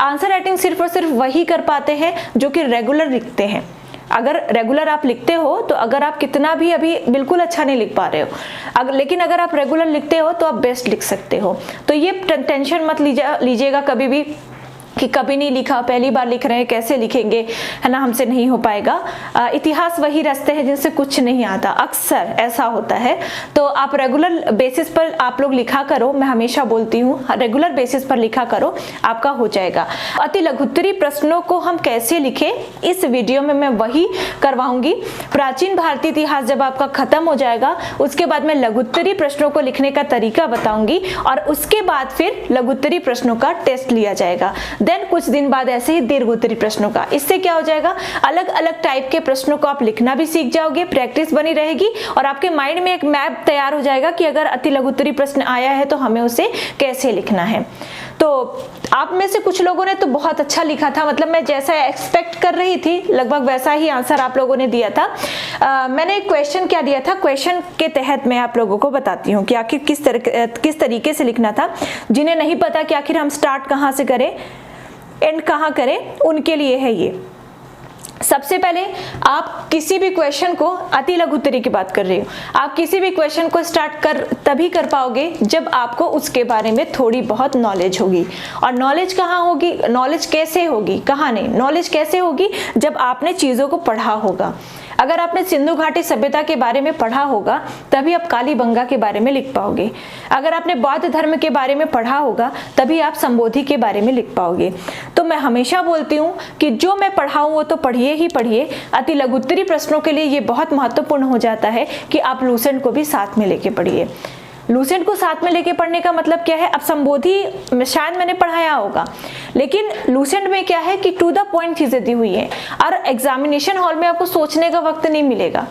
Answer writing सिर्फ और सिर्फ वही कर पाते हैं जो कि रेगुलर लिखते हैं। अगर रेगुलर आप लिखते हो तो अगर आप कितना भी अभी बिल्कुल अच्छा नहीं लिख पा रहे हो, लेकिन अगर आप रेगुलर लिखते हो तो आप बेस्ट लिख सकते हो। तो ये टेंशन मत लीजिएगा कभी भी कि कभी नहीं लिखा, पहली बार लिख रहे हैं, कैसे लिखेंगे, है ना, हमसे नहीं हो पाएगा। इतिहास वही रास्ते हैं जिनसे कुछ नहीं आता, अक्सर ऐसा होता है। तो आप रेगुलर बेसिस पर आप लोग लिखा करो, मैं हमेशा बोलती हूँ रेगुलर बेसिस पर लिखा करो, आपका हो जाएगा। अति लघुत्तरी प्रश्नों को हम कैसे लिखें, इस वीडियो में मैं वही करवाऊंगी। प्राचीन भारतीय इतिहास जब आपका खत्म हो जाएगा उसके बाद मैं लघुत्तरी प्रश्नों को लिखने का तरीका बताऊंगी और उसके बाद फिर लघुत्तरी प्रश्नों का टेस्ट लिया जाएगा। देन कुछ दिन बाद ऐसे ही दीर्घोत्तरी प्रश्नों का। इससे क्या हो जाएगा, अलग अलग टाइप के प्रश्नों को आप लिखना भी सीख जाओगे, प्रैक्टिस बनी रहेगी और आपके माइंड में एक मैप तैयार हो जाएगा कि अगर अति लघुत्तरी प्रश्न आया है तो हमें उसे कैसे लिखना है। तो आप में से कुछ लोगों ने तो बहुत अच्छा लिखा था, मतलब मैं जैसा एक्सपेक्ट कर रही थी लगभग वैसा ही आंसर आप लोगों ने दिया था। मैंने एक क्वेश्चन क्या दिया था, क्वेश्चन के तहत मैं आप लोगों को बताती हूँ कि आखिर किस तरीके से लिखना था। जिन्हें नहीं पता कि आखिर हम स्टार्ट कहाँ से करें, एंड कहाँ करें, उनके लिए है ये। सबसे पहले आप किसी भी क्वेश्चन को, अति लघुत्तरी की बात कर रही हूँ, आप किसी भी क्वेश्चन को स्टार्ट तभी कर पाओगे जब आपको उसके बारे में थोड़ी बहुत नॉलेज होगी। और नॉलेज कहाँ होगी, नॉलेज कैसे होगी, कहाँ नहीं, नॉलेज कैसे होगी जब आपने चीज़ों को पढ़ा होगा। अगर आपने सिंधु घाटी सभ्यता के बारे में पढ़ा होगा तभी आप कालीबंगा के बारे में लिख पाओगे। अगर आपने बौद्ध धर्म के बारे में पढ़ा होगा तभी आप संबोधि के बारे में लिख पाओगे। तो मैं हमेशा बोलती हूँ कि जो मैं पढ़ाऊँ वो तो पढ़िए ही पढ़िए। अति लघुत्तरी प्रश्नों के लिए ये बहुत महत्वपूर्ण हो जाता है कि आप लूसेंट को भी साथ में लेके पढ़िए। लूसेंट को साथ में लेके पढ़ने का मतलब क्या है, अब संबोधि शायद मैंने पढ़ाया होगा, लेकिन लूसेंट में क्या है कि टू द पॉइंट चीजें दी हुई है और एग्जामिनेशन हॉल में आपको सोचने का वक्त नहीं मिलेगा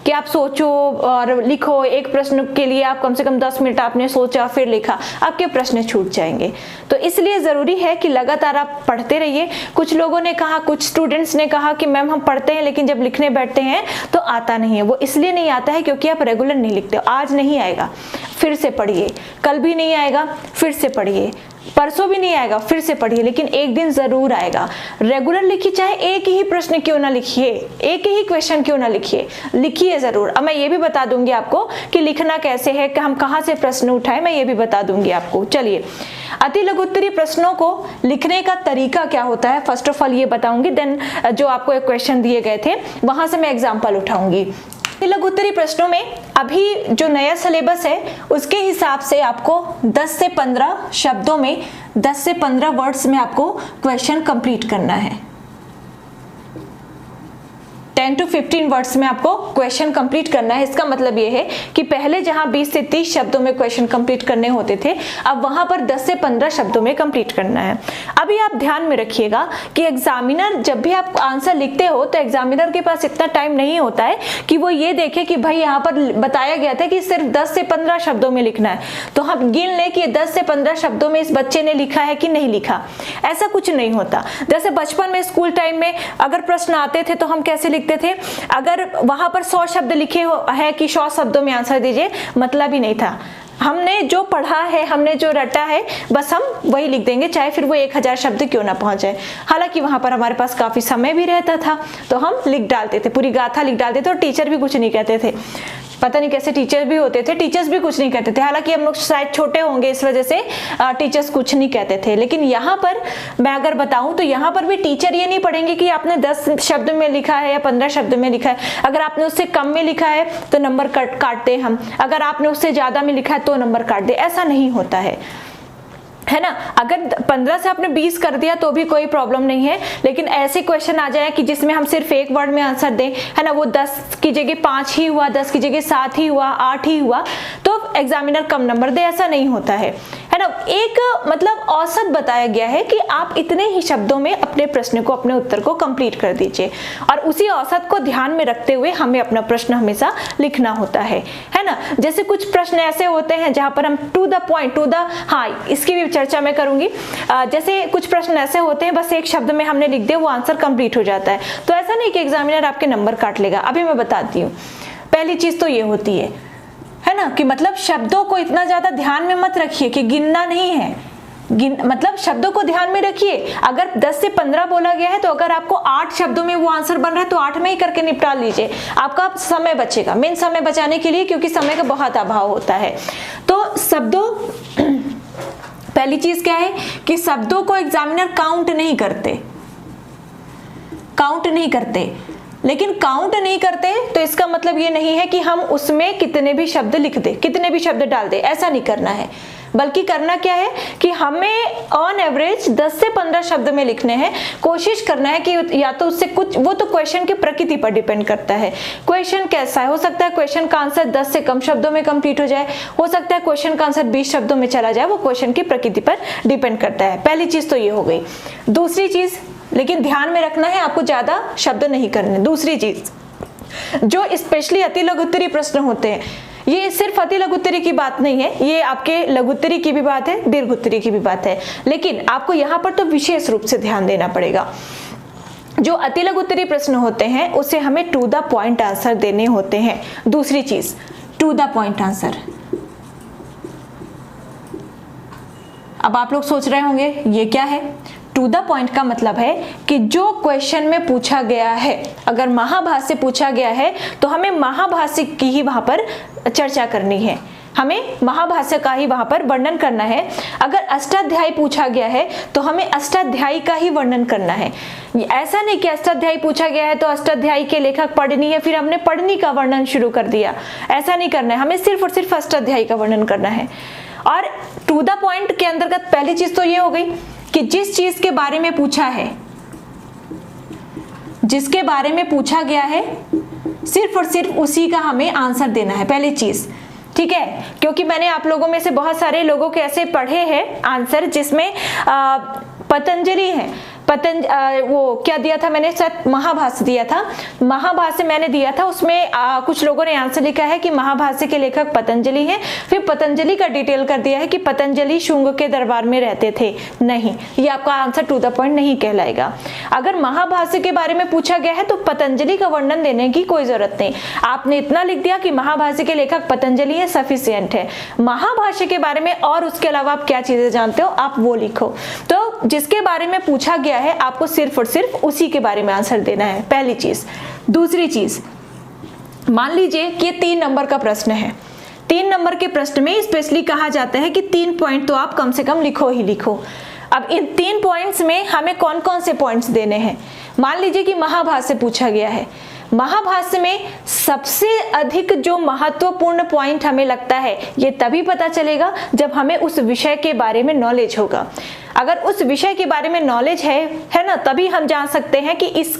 कि आप सोचो और लिखो। एक प्रश्न के लिए आप कम से कम 10 मिनट आपने सोचा फिर लिखा, आपके प्रश्न छूट जाएंगे। तो इसलिए ज़रूरी है कि लगातार आप पढ़ते रहिए। कुछ लोगों ने कहा, कुछ स्टूडेंट्स ने कहा कि मैम हम पढ़ते हैं लेकिन जब लिखने बैठते हैं तो आता नहीं है। वो इसलिए नहीं आता है क्योंकि आप रेगुलर नहीं लिखते हो। आज नहीं आएगा फिर से पढ़िए, कल भी नहीं आएगा फिर से पढ़िए, परसों भी नहीं आएगा फिर से पढ़िए, लेकिन एक दिन जरूर आएगा। रेगुलर लिखिए, चाहे एक ही प्रश्न क्यों ना लिखिए, एक ही क्वेश्चन क्यों ना लिखिए, लिखिए जरूर। अब मैं ये भी बता दूंगी आपको कि लिखना कैसे है, कि हम कहाँ से प्रश्न उठाए, मैं ये भी बता दूंगी आपको। चलिए, अति लघुत्तरी प्रश्नों को लिखने का तरीका क्या होता है, फर्स्ट ऑफ ऑल ये बताऊंगी, देन जो आपको एक क्वेश्चन दिए गए थे वहां से मैं एग्जाम्पल उठाऊंगी। लघुत्तरी प्रश्नों में अभी जो नया सिलेबस है उसके हिसाब से आपको 10 से 15 शब्दों में, 10 से 15 वर्ड्स में आपको क्वेश्चन कंप्लीट करना है। 10 to 15 वर्ड्स में आपको क्वेश्चन कंप्लीट करना है। इसका मतलब ये है कि पहले जहां 20 से 30 शब्दों में क्वेश्चन कंप्लीट करने होते थे, अब वहां पर 10 से 15 शब्दों में कंप्लीट करना है। अभी आप ध्यान में रखिएगा कि एग्जामिनर जब भी आप आंसर लिखते हो तो एग्जामिनर के पास इतना टाइम नहीं होता है कि वो ये देखे कि भाई यहाँ पर बताया गया था कि सिर्फ 10 से 15 शब्दों में लिखना है तो हम गिन लें कि 10 से 15 शब्दों में इस बच्चे ने लिखा है कि नहीं लिखा। ऐसा कुछ नहीं होता। जैसे बचपन में स्कूल टाइम में अगर प्रश्न आते थे तो हम कैसे लिखते थे, अगर वहां पर 100 शब्द लिखे है कि 100 शब्दों में आंसर दीजिए, मतलब ही नहीं था। हमने जो पढ़ा है, हमने जो रटा है, बस हम वही लिख देंगे, चाहे फिर वो 1000 शब्द क्यों ना पहुंच जाए। हालांकि वहां पर हमारे पास काफी समय भी रहता था तो हम लिख डालते थे, पूरी गाथा लिख डालते थे और टीचर भी कुछ नहीं कहते थे। पता नहीं कैसे टीचर भी होते थे, टीचर्स भी कुछ नहीं कहते थे। हालांकि हम लोग शायद छोटे होंगे इस वजह से टीचर्स कुछ नहीं कहते थे, लेकिन यहाँ पर मैं अगर बताऊं तो यहाँ पर भी टीचर ये नहीं पढ़ेंगे कि आपने 10 शब्द में लिखा है या 15 शब्द में लिखा है। अगर आपने उससे कम में लिखा है तो नंबर काटते हम, अगर आपने उससे ज्यादा में लिखा है तो नंबर काट दे। ऐसा नहीं होता है ना। अगर 15 से आपने 20 कर दिया तो भी कोई प्रॉब्लम नहीं है, लेकिन ऐसे क्वेश्चन आ जाए कि जिसमें हम सिर्फ एक वर्ड में आंसर दें, है ना, वो 10 की जगह 5 ही हुआ, 10 की जगह 7 ही हुआ, 8 ही हुआ, तो एग्जामिनर कम नंबर दे, ऐसा नहीं होता है ना। एक मतलब औसत बताया गया है कि आप इतने ही शब्दों में अपने प्रश्न को, अपने उत्तर को कंप्लीट कर दीजिए और उसी औसत को ध्यान में रखते हुए हमें अपना प्रश्न हमेशा लिखना होता है ना। जैसे कुछ प्रश्न ऐसे होते हैं जहां पर हम टू द पॉइंट, हाँ इसकी भी चर्चा मैं करूंगी। जैसे कुछ प्रश्न ऐसे होते हैं बस एक शब्द में हमने लिख दिया, वो आंसर कंप्लीट हो जाता है, तो ऐसा नहीं कि एग्जामिनर आपके नंबर काट लेगा। अभी मैं बताती हूँ। पहली चीज तो ये होती है ना, कि मतलब शब्दों को इतना ज्यादा ध्यान में मत रखिए कि गिनना नहीं है, मतलब शब्दों को ध्यान में रखिए, अगर 10 से 15 बोला गया है तो अगर आपको 8 शब्दों में वो आंसर बन रहा है तो 8 में ही करके निपटा लीजिए, आपका समय बचेगा। मेन समय बचाने के लिए, क्योंकि समय का बहुत अभाव होता है। तो शब्दों पहली चीज क्या है कि शब्दों को एग्जामिनर काउंट नहीं करते, लेकिन काउंट नहीं करते तो इसका मतलब ये नहीं है कि हम उसमें कितने भी शब्द लिख दे, कितने भी शब्द डाल दे, ऐसा नहीं करना है। बल्कि करना क्या है कि हमें ऑन एवरेज 10 से 15 शब्द में लिखने हैं। कोशिश करना है कि या तो उससे कुछ, वो तो क्वेश्चन की प्रकृति पर डिपेंड करता है, क्वेश्चन कैसा है। हो सकता है क्वेश्चन का आंसर 10 से कम शब्दों में कंप्लीट हो जाए, हो सकता है क्वेश्चन का आंसर 20 शब्दों में चला जाए, वो क्वेश्चन की प्रकृति पर डिपेंड करता है। पहली चीज तो ये हो गई। दूसरी चीज, लेकिन ध्यान में रखना है आपको ज्यादा शब्द नहीं करने। दूसरी चीज, जो स्पेशली अति लघुत्तरी प्रश्न होते हैं, ये सिर्फ अति लघुत्तरी की बात नहीं है, ये आपके लघुत्तरी की भी बात है, दीर्घोत्तरी की भी बात है, लेकिन आपको यहाँ पर तो विशेष रूप से ध्यान देना पड़ेगा। जो अति लघुत्तरी प्रश्न होते हैं उसे हमें टू द पॉइंट आंसर देने होते हैं। दूसरी चीज, टू द पॉइंट आंसर। अब आप लोग सोच रहे होंगे ये क्या है? टू द पॉइंट का मतलब है कि जो क्वेश्चन में पूछा गया है, अगर महाभाष्य पूछा गया है तो हमें महाभाष्य की ही वहां पर चर्चा करनी है, हमें महाभाष्य का ही वहां पर वर्णन करना है। अगर अष्टाध्यायी पूछा गया है तो हमें अष्टाध्यायी का ही वर्णन करना है। ऐसा नहीं कि अष्टाध्यायी पूछा गया है तो अष्टाध्यायी के लेखक पढ़नी है, फिर हमने पढ़नी का वर्णन शुरू कर दिया, ऐसा नहीं करना है। हमें सिर्फ और सिर्फ अष्टाध्यायी का वर्णन करना है। और टू द पॉइंट के अंतर्गत पहली चीज तो ये हो गई कि जिस चीज के बारे में पूछा है, जिसके बारे में पूछा गया है, सिर्फ और सिर्फ उसी का हमें आंसर देना है, पहली चीज। ठीक है, क्योंकि मैंने आप लोगों में से बहुत सारे लोगों के ऐसे पढ़े हैं आंसर जिसमें पतंजलि है, वो क्या दिया था मैंने, शायद महाभाष्य दिया था, महाभाष्य मैंने दिया था, उसमें कुछ लोगों ने आंसर लिखा है कि महाभाष्य के लेखक पतंजलि हैं, फिर पतंजलि का डिटेल कर दिया है कि पतंजलि शुंग के दरबार में रहते थे। नहीं, ये आपका आंसर टू द पॉइंट नहीं कहलाएगा। अगर महाभाष्य के बारे में पूछा गया है तो पतंजलि का वर्णन देने की कोई जरूरत नहीं, आपने इतना लिख दिया कि महाभाष्य के लेखक पतंजलि है, सफिशिएंट है। महाभाष्य के बारे में और उसके अलावा आप क्या चीजें जानते हो आप वो लिखो। तो जिसके बारे में पूछा गया है आपको सिर्फ और सिर्फ उसी के बारे में आंसर देना है, पहली चीज। दूसरी चीज, मान लीजिए कि 3 नंबर का प्रश्न है। 3 नंबर के प्रश्न में स्पेशली कहा जाता है कि 3 पॉइंट तो आप कम से कम लिखो ही लिखो। अब इन 3 पॉइंट्स में हमें कौन कौन से पॉइंट्स देने हैं? मान लीजिए कि महाभाष्य पूछा गया है, महाभाष्य में सबसे अधिक जो महत्वपूर्ण पॉइंट हमें लगता है ये तभी पता चलेगा जब हमें उस विषय के बारे में नॉलेज होगा। अगर उस विषय के बारे में नॉलेज है ना, तभी हम जान सकते हैं कि इस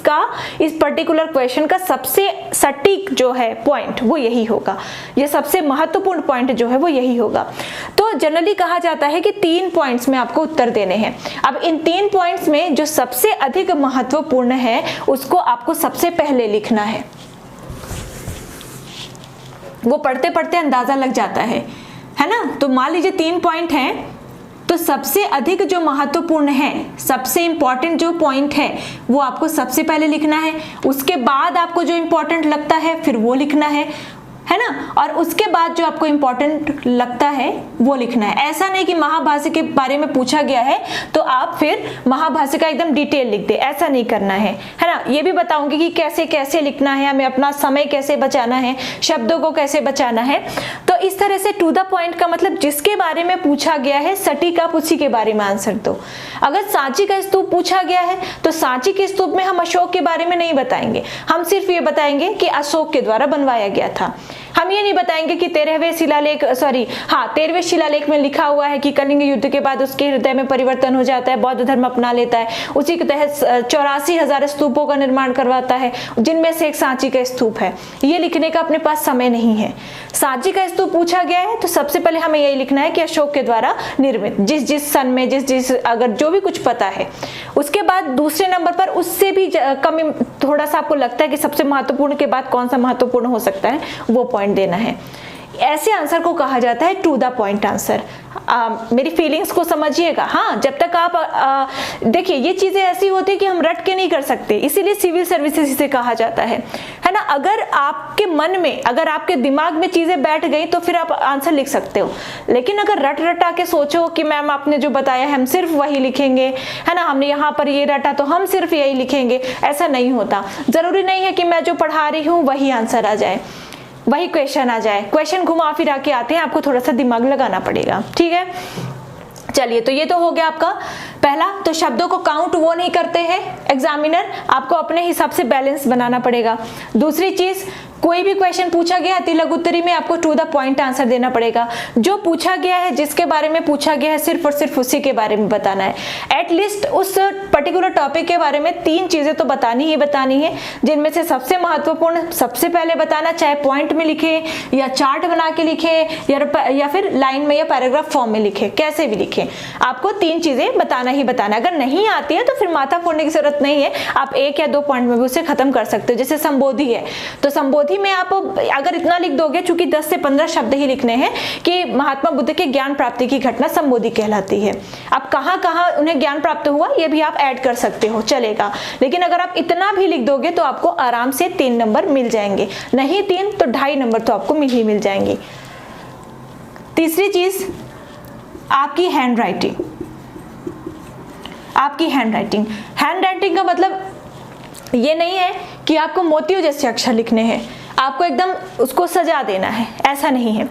पर्टिकुलर क्वेश्चन का सबसे सटीक जो है पॉइंट वो यही होगा, ये सबसे महत्वपूर्ण पॉइंट जो है वो यही होगा। तो जनरली कहा जाता है कि 3 पॉइंट्स में आपको उत्तर देने हैं। अब इन 3 पॉइंट्स में जो सबसे अधिक महत्वपूर्ण है उसको आपको सबसे पहले लिखना है। वो पढ़ते पढ़ते अंदाजा लग जाता है ना। तो मान लीजिए 3 पॉइंट हैं, तो सबसे अधिक जो महत्वपूर्ण है, सबसे इंपॉर्टेंट जो पॉइंट है वो आपको सबसे पहले लिखना है। उसके बाद आपको जो इंपॉर्टेंट लगता है फिर वो लिखना है ना, और उसके बाद जो आपको इंपॉर्टेंट लगता है वो लिखना है। ऐसा नहीं कि महाभाष्य के बारे में पूछा गया है तो आप फिर महाभाष्य का एकदम डिटेल लिख दे, ऐसा नहीं करना है ना। ये भी बताऊंगी कि कैसे कैसे लिखना है, हमें अपना समय कैसे बचाना है, शब्दों को कैसे बचाना है। तो इस तरह से टू द पॉइंट का मतलब जिसके बारे में पूछा गया है सटीक आप उसी के बारे में आंसर दो। अगर सांची का स्तूप पूछा गया है तो सांची के स्तूप में हम अशोक के बारे में नहीं बताएंगे, हम सिर्फ ये बताएंगे कि अशोक के द्वारा बनवाया गया था। हम ये नहीं बताएंगे कि 13वें शिलालेख में लिखा हुआ है कि कलिंग युद्ध के बाद उसके हृदय में परिवर्तन हो जाता है, बौद्ध धर्म अपना लेता है, उसी के तहत 84,000 स्तूपों का निर्माण करवाता है, जिनमें से एक सांची का स्तूप है। ये लिखने का अपने पास समय नहीं है। सांची का स्तूप पूछा गया है तो सबसे पहले हमें यही लिखना है कि अशोक के द्वारा निर्मित, जिस सन में जिस अगर जो भी कुछ पता है। उसके बाद दूसरे नंबर पर उससे भी कम, थोड़ा सा आपको लगता है कि सबसे महत्वपूर्ण के बाद कौन सा महत्वपूर्ण हो सकता है, वो पॉइंट देना है। ऐसे आंसर को कहा जाता है टू द पॉइंट आंसर। मेरी फीलिंग्स को समझिएगा। हाँ, जब तक आप देखिए, ये चीजें ऐसी होती है कि हम रट के नहीं कर सकते, इसीलिए सिविल सर्विसेज इसे कहा जाता है ना। अगर आपके मन में, अगर आपके दिमाग में चीजें बैठ गई तो फिर आप आंसर लिख सकते हो, लेकिन अगर रट रटा के सोचो कि मैम आपने जो बताया हम सिर्फ वही लिखेंगे, है ना, हमने यहाँ पर ये रटा तो हम सिर्फ यही लिखेंगे, ऐसा नहीं होता। जरूरी नहीं है कि मैं जो पढ़ा रही हूँ वही आंसर आ जाए, वही क्वेश्चन आ जाए। क्वेश्चन घुमा फिरा के आते हैं, आपको थोड़ा सा दिमाग लगाना पड़ेगा। ठीक है, चलिए, तो ये तो हो गया आपका पहला। तो शब्दों को काउंट वो नहीं करते हैं एग्जामिनर, आपको अपने हिसाब से बैलेंस बनाना पड़ेगा। दूसरी चीज, कोई भी क्वेश्चन पूछा गया अति लघु उत्तरी में आपको टू द पॉइंट आंसर देना पड़ेगा। जो पूछा गया है, जिसके बारे में पूछा गया है, सिर्फ और सिर्फ उसी के बारे में बताना है। एटलीस्ट उस पर्टिकुलर टॉपिक के बारे में 3 चीजें तो बतानी ही बतानी है, जिनमें से सबसे महत्वपूर्ण सबसे पहले बताना, चाहे पॉइंट में लिखे या चार्ट बना के लिखे या फिर लाइन में या पैराग्राफ फॉर्म में लिखे, कैसे भी लिखे, आपको 3 चीजें बताना ही बताना। अगर नहीं आती है तो फिर माथा फोड़ने की जरूरत नहीं है, आप 1 या 2 पॉइंट में भी उसे खत्म कर सकते हो। जैसे संबोधि है, तो संबोधि में आप अगर इतना लिख दोगे, चूंकि 10 से 15 शब्द ही लिखने हैं कि महात्मा बुद्ध के ज्ञान प्राप्ति की घटना संबोधि कहलाती है। अब कहां कहां उन्हें ज्ञान प्राप्त हुआ ये भी आप ऐड कर सकते हो, चलेगा। लेकिन अगर आप इतना भी लिख दोगे तो आपको आराम से 3 नंबर मिल जाएंगे, नहीं 3 तो 2.5 नंबर तो आपको मिल जाएंगे। तीसरी चीज, आपकी हैंड राइटिंग। आपकी हैंड राइटिंग का मतलब ये नहीं है कि आपको मोतियों जैसे अक्षर लिखने हैं, आपको एकदम उसको सजा देना है, ऐसा नहीं है,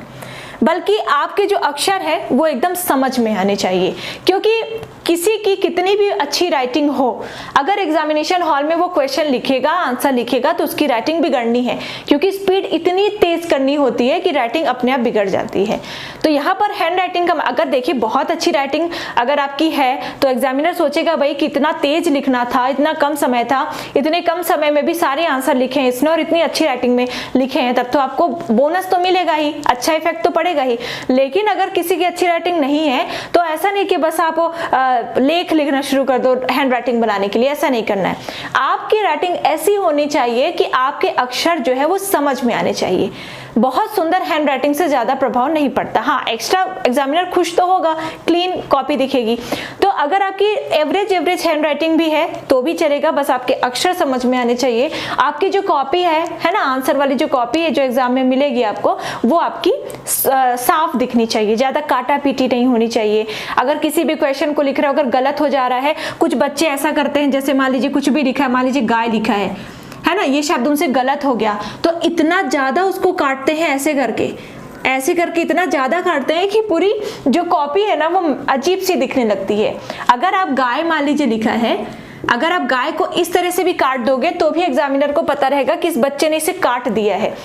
बल्कि आपके जो अक्षर है वो एकदम समझ में आने चाहिए। क्योंकि किसी की कितनी भी अच्छी राइटिंग हो, अगर एग्जामिनेशन हॉल में वो क्वेश्चन लिखेगा, आंसर लिखेगा, तो उसकी राइटिंग बिगड़नी है, क्योंकि स्पीड इतनी तेज करनी होती है कि राइटिंग अपने आप बिगड़ जाती है। तो यहाँ पर हैंड राइटिंग का, अगर देखिए बहुत अच्छी राइटिंग अगर आपकी है तो एग्जामिनर सोचेगा भाई कितना तेज लिखना था, इतना कम समय था, इतने कम समय में भी सारे आंसर लिखे हैं इसने और इतनी अच्छी राइटिंग में लिखे हैं, तब तो आपको बोनस तो मिलेगा ही, अच्छा इफेक्ट तो पड़ेगा ही। लेकिन अगर किसी की अच्छी राइटिंग नहीं है तो ऐसा नहीं कि बस आप लेख लिखना शुरू कर दो हैंड राइटिंग बनाने के लिए, ऐसा नहीं करना है। आपकी राइटिंग ऐसी होनी चाहिए कि आपके अक्षर जो है वो समझ में आने चाहिए। बहुत सुंदर हैंड राइटिंग से ज्यादा प्रभाव नहीं पड़ता। हाँ, एक्स्ट्रा एग्जामिनर खुश तो होगा, क्लीन कॉपी दिखेगी। तो अगर आपकी एवरेज हैंड राइटिंग भी है तो भी चलेगा, बस आपके अक्षर समझ में आने चाहिए। आपकी जो कॉपी है ना, आंसर वाली जो कॉपी है जो एग्जाम में मिलेगी आपको, वो आपकी साफ दिखनी चाहिए, ज्यादा काटा पीटी नहीं होनी चाहिए। अगर किसी भी क्वेश्चन को लिख रहे हो, अगर गलत हो जा रहा है, कुछ बच्चे ऐसा करते हैं, जैसे मान लीजिए कुछ भी लिखा है, मान लीजिए गाय लिखा है ना, ये शब्द उनसे गलत हो गया तो इतना ज्यादा उसको काटते हैं, ऐसे करके इतना ज्यादा काटते हैं कि पूरी जो कॉपी है ना वो अजीब सी दिखने लगती है। अगर आप गाय मान लीजिए लिखा है, अगर आप गाय को इस तरह से भी काट दोगे तो भी एग्जामिनर को पता रहेगा कि इस बच्चे ने इसे काट दिया है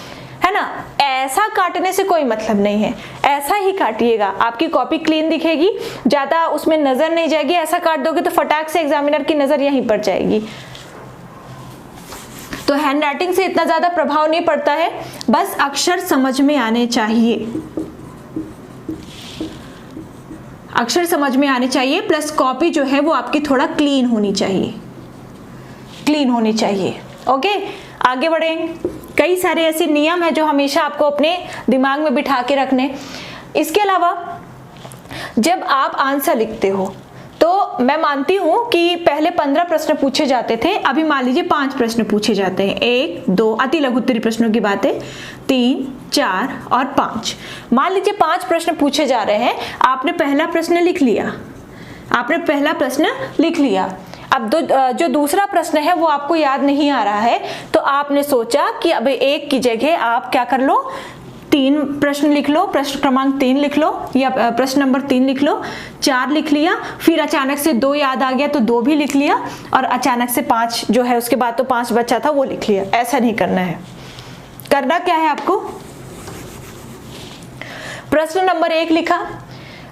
ना। ऐसा काटने से कोई मतलब नहीं है, ऐसा ही काटिएगा, आपकी कॉपी क्लीन दिखेगी, ज्यादा उसमें नजर नहीं जाएगी। ऐसा काट दोगे तो फटाक से एग्जामिनर की नजर यहीं पर जाएगी। तो हैंड राइटिंग से इतना ज्यादा प्रभाव नहीं पड़ता है, बस अक्षर समझ में आने चाहिए, अक्षर समझ में आने चाहिए, प्लस कॉपी जो है वो आपकी थोड़ा क्लीन होनी चाहिए। ओके, आगे बढ़ें। कई सारे ऐसे नियम है जो हमेशा आपको अपने दिमाग में बिठा के रखने। इसके अलावा जब आप आंसर लिखते हो तो मैं मानती हूं कि पहले 15 प्रश्न पूछे जाते थे, अभी मान लीजिए 5 प्रश्न पूछे जाते हैं। 1, 2 अति लघु उत्तरी प्रश्नों की बात है, 3, 4 और 5। मान लीजिए 5 प्रश्न पूछे जा रहे हैं, आपने पहला प्रश्न लिख लिया, अब जो दूसरा प्रश्न है वो आपको याद नहीं आ रहा है, तो आपने सोचा कि अब 1 की जगह आप क्या कर लो, 3 प्रश्न लिख लो, प्रश्न क्रमांक 3 लिख लो या प्रश्न नंबर 3 लिख लो, 4 लिख लिया, फिर अचानक से 2 याद आ गया तो 2 भी लिख लिया, और अचानक से 5 जो है उसके बाद तो 5 बचा था वो लिख लिया। ऐसा नहीं करना है। करना क्या है आपको, प्रश्न नंबर 1 लिखा,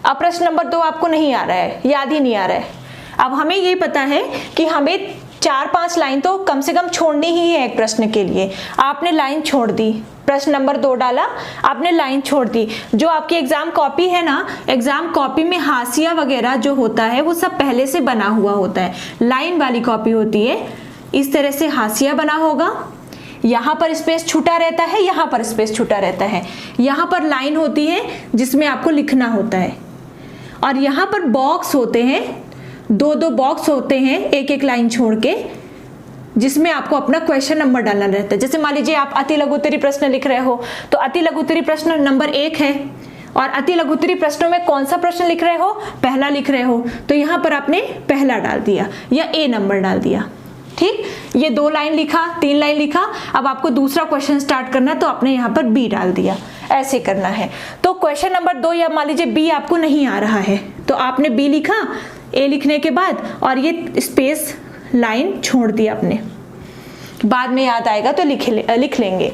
अब प्रश्न नंबर 2 आपको नहीं आ रहा है, याद ही नहीं आ रहा है। अब हमें ये पता है कि हमें 4-5 लाइन तो कम से कम छोड़नी ही है एक प्रश्न के लिए। आपने लाइन छोड़ दी, प्रश्न नंबर 2 डाला, आपने लाइन छोड़ दी। जो आपकी एग्जाम कॉपी है ना, एग्जाम कॉपी में हाशिया वगैरह जो होता है वो सब पहले से बना हुआ होता है। लाइन वाली कॉपी होती है, इस तरह से हाशिया बना होगा, यहाँ पर स्पेस छूटा रहता है, यहाँ पर स्पेस छूटा रहता है, यहाँ पर लाइन होती है जिसमें आपको लिखना होता है, और यहाँ पर बॉक्स होते हैं, दो दो बॉक्स होते हैं एक एक लाइन छोड़ के, जिसमें आपको अपना क्वेश्चन नंबर डालना रहता है। जैसे मान लीजिए आप अति लघु उत्तरीय प्रश्न लिख रहे हो, तो अति लघु उत्तरीय प्रश्न नंबर 1 है, और अति लघु उत्तरीय प्रश्नों में कौन सा प्रश्न लिख रहे हो, पहला लिख रहे हो, तो यहाँ पर आपने पहला डाल दिया या ए नंबर डाल दिया। ठीक, ये 2 लाइन लिखा, 3 लाइन लिखा, अब आपको दूसरा क्वेश्चन स्टार्ट करना, तो आपने यहाँ पर बी डाल दिया। ऐसे करना है। तो क्वेश्चन नंबर 2 या मान लीजिए बी आपको नहीं आ रहा है, तो आपने बी लिखा, ए लिखने के बाद और ये स्पेस लाइन छोड़ दी आपने, बाद में याद आएगा तो लिख लेंगे।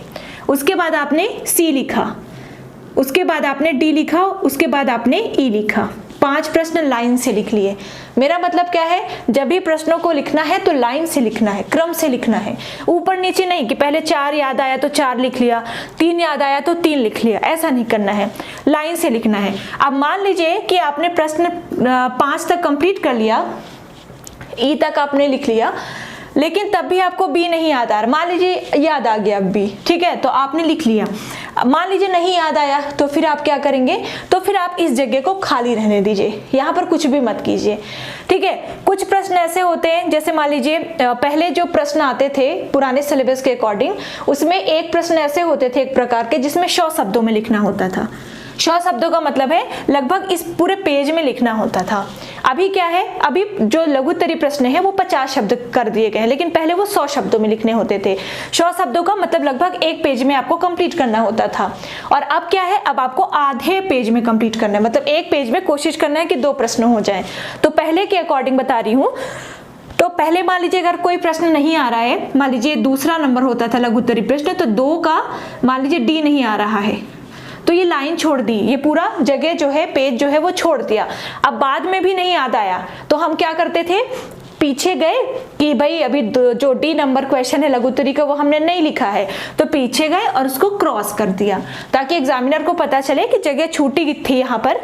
उसके बाद आपने सी लिखा, उसके बाद आपने डी लिखा, उसके बाद आपने ई लिखा। 5 प्रश्न लाइन से लिख लिए। मेरा मतलब क्या है, जब भी प्रश्नों को लिखना है तो लाइन से लिखना है, क्रम से लिखना है, ऊपर नीचे नहीं कि पहले 4 याद आया तो 4 लिख लिया, 3 याद आया तो 3 लिख लिया, ऐसा नहीं करना है, लाइन से लिखना है। अब मान लीजिए कि आपने प्रश्न 5 तक कंप्लीट कर लिया, ई तक आपने लिख लिया, लेकिन तब भी आपको बी नहीं याद आ रहा। मान लीजिए याद आ गया बी, ठीक है, तो आपने लिख लिया। मान लीजिए नहीं याद आया, तो फिर आप क्या करेंगे, तो फिर आप इस जगह को खाली रहने दीजिए, यहाँ पर कुछ भी मत कीजिए। ठीक है, कुछ प्रश्न ऐसे होते हैं, जैसे मान लीजिए पहले जो प्रश्न आते थे पुराने सिलेबस के अकॉर्डिंग, उसमें एक प्रश्न ऐसे होते थे एक प्रकार के जिसमें 100 शब्दों में लिखना होता था। 100 शब्दों का मतलब है लगभग इस पूरे पेज में लिखना होता था। अभी क्या है, अभी जो लघु उत्तरीय प्रश्न है वो 50 शब्द कर दिए गए हैं, लेकिन पहले वो 100 शब्दों में लिखने होते थे। 100 शब्दों का मतलब लगभग एक पेज में आपको कंप्लीट करना होता था, और अब क्या है, अब आपको आधे पेज में कंप्लीट करना है, मतलब एक पेज में कोशिश करना है कि 2 प्रश्न हो जाए। तो पहले के अकॉर्डिंग बता रही हूँ। तो पहले मान लीजिए अगर कोई प्रश्न नहीं आ रहा है, मान लीजिए दूसरा नंबर होता था लघु उत्तरीय प्रश्न, तो 2 का मान लीजिए डी नहीं आ रहा है, तो ये लाइन छोड़ दी, ये पूरा जगह जो है, पेज जो है वो छोड़ दिया। अब बाद में भी नहीं याद आया तो हम क्या करते थे, पीछे गए कि भाई अभी जो डी नंबर क्वेश्चन है लघु उत्तरीय का वो हमने नहीं लिखा है, तो पीछे गए और उसको क्रॉस कर दिया, ताकि एग्जामिनर को पता चले कि जगह छूटी थी यहाँ पर,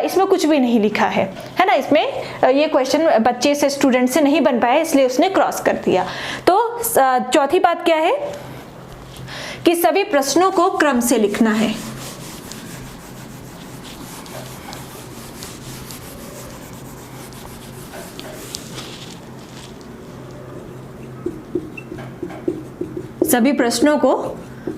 इसमें कुछ भी नहीं लिखा है ना, इसमें ये क्वेश्चन बच्चे से, स्टूडेंट से नहीं बन पाया, इसलिए उसने क्रॉस कर दिया। तो चौथी बात क्या है कि सभी प्रश्नों को क्रम से लिखना है। सभी प्रश्नों को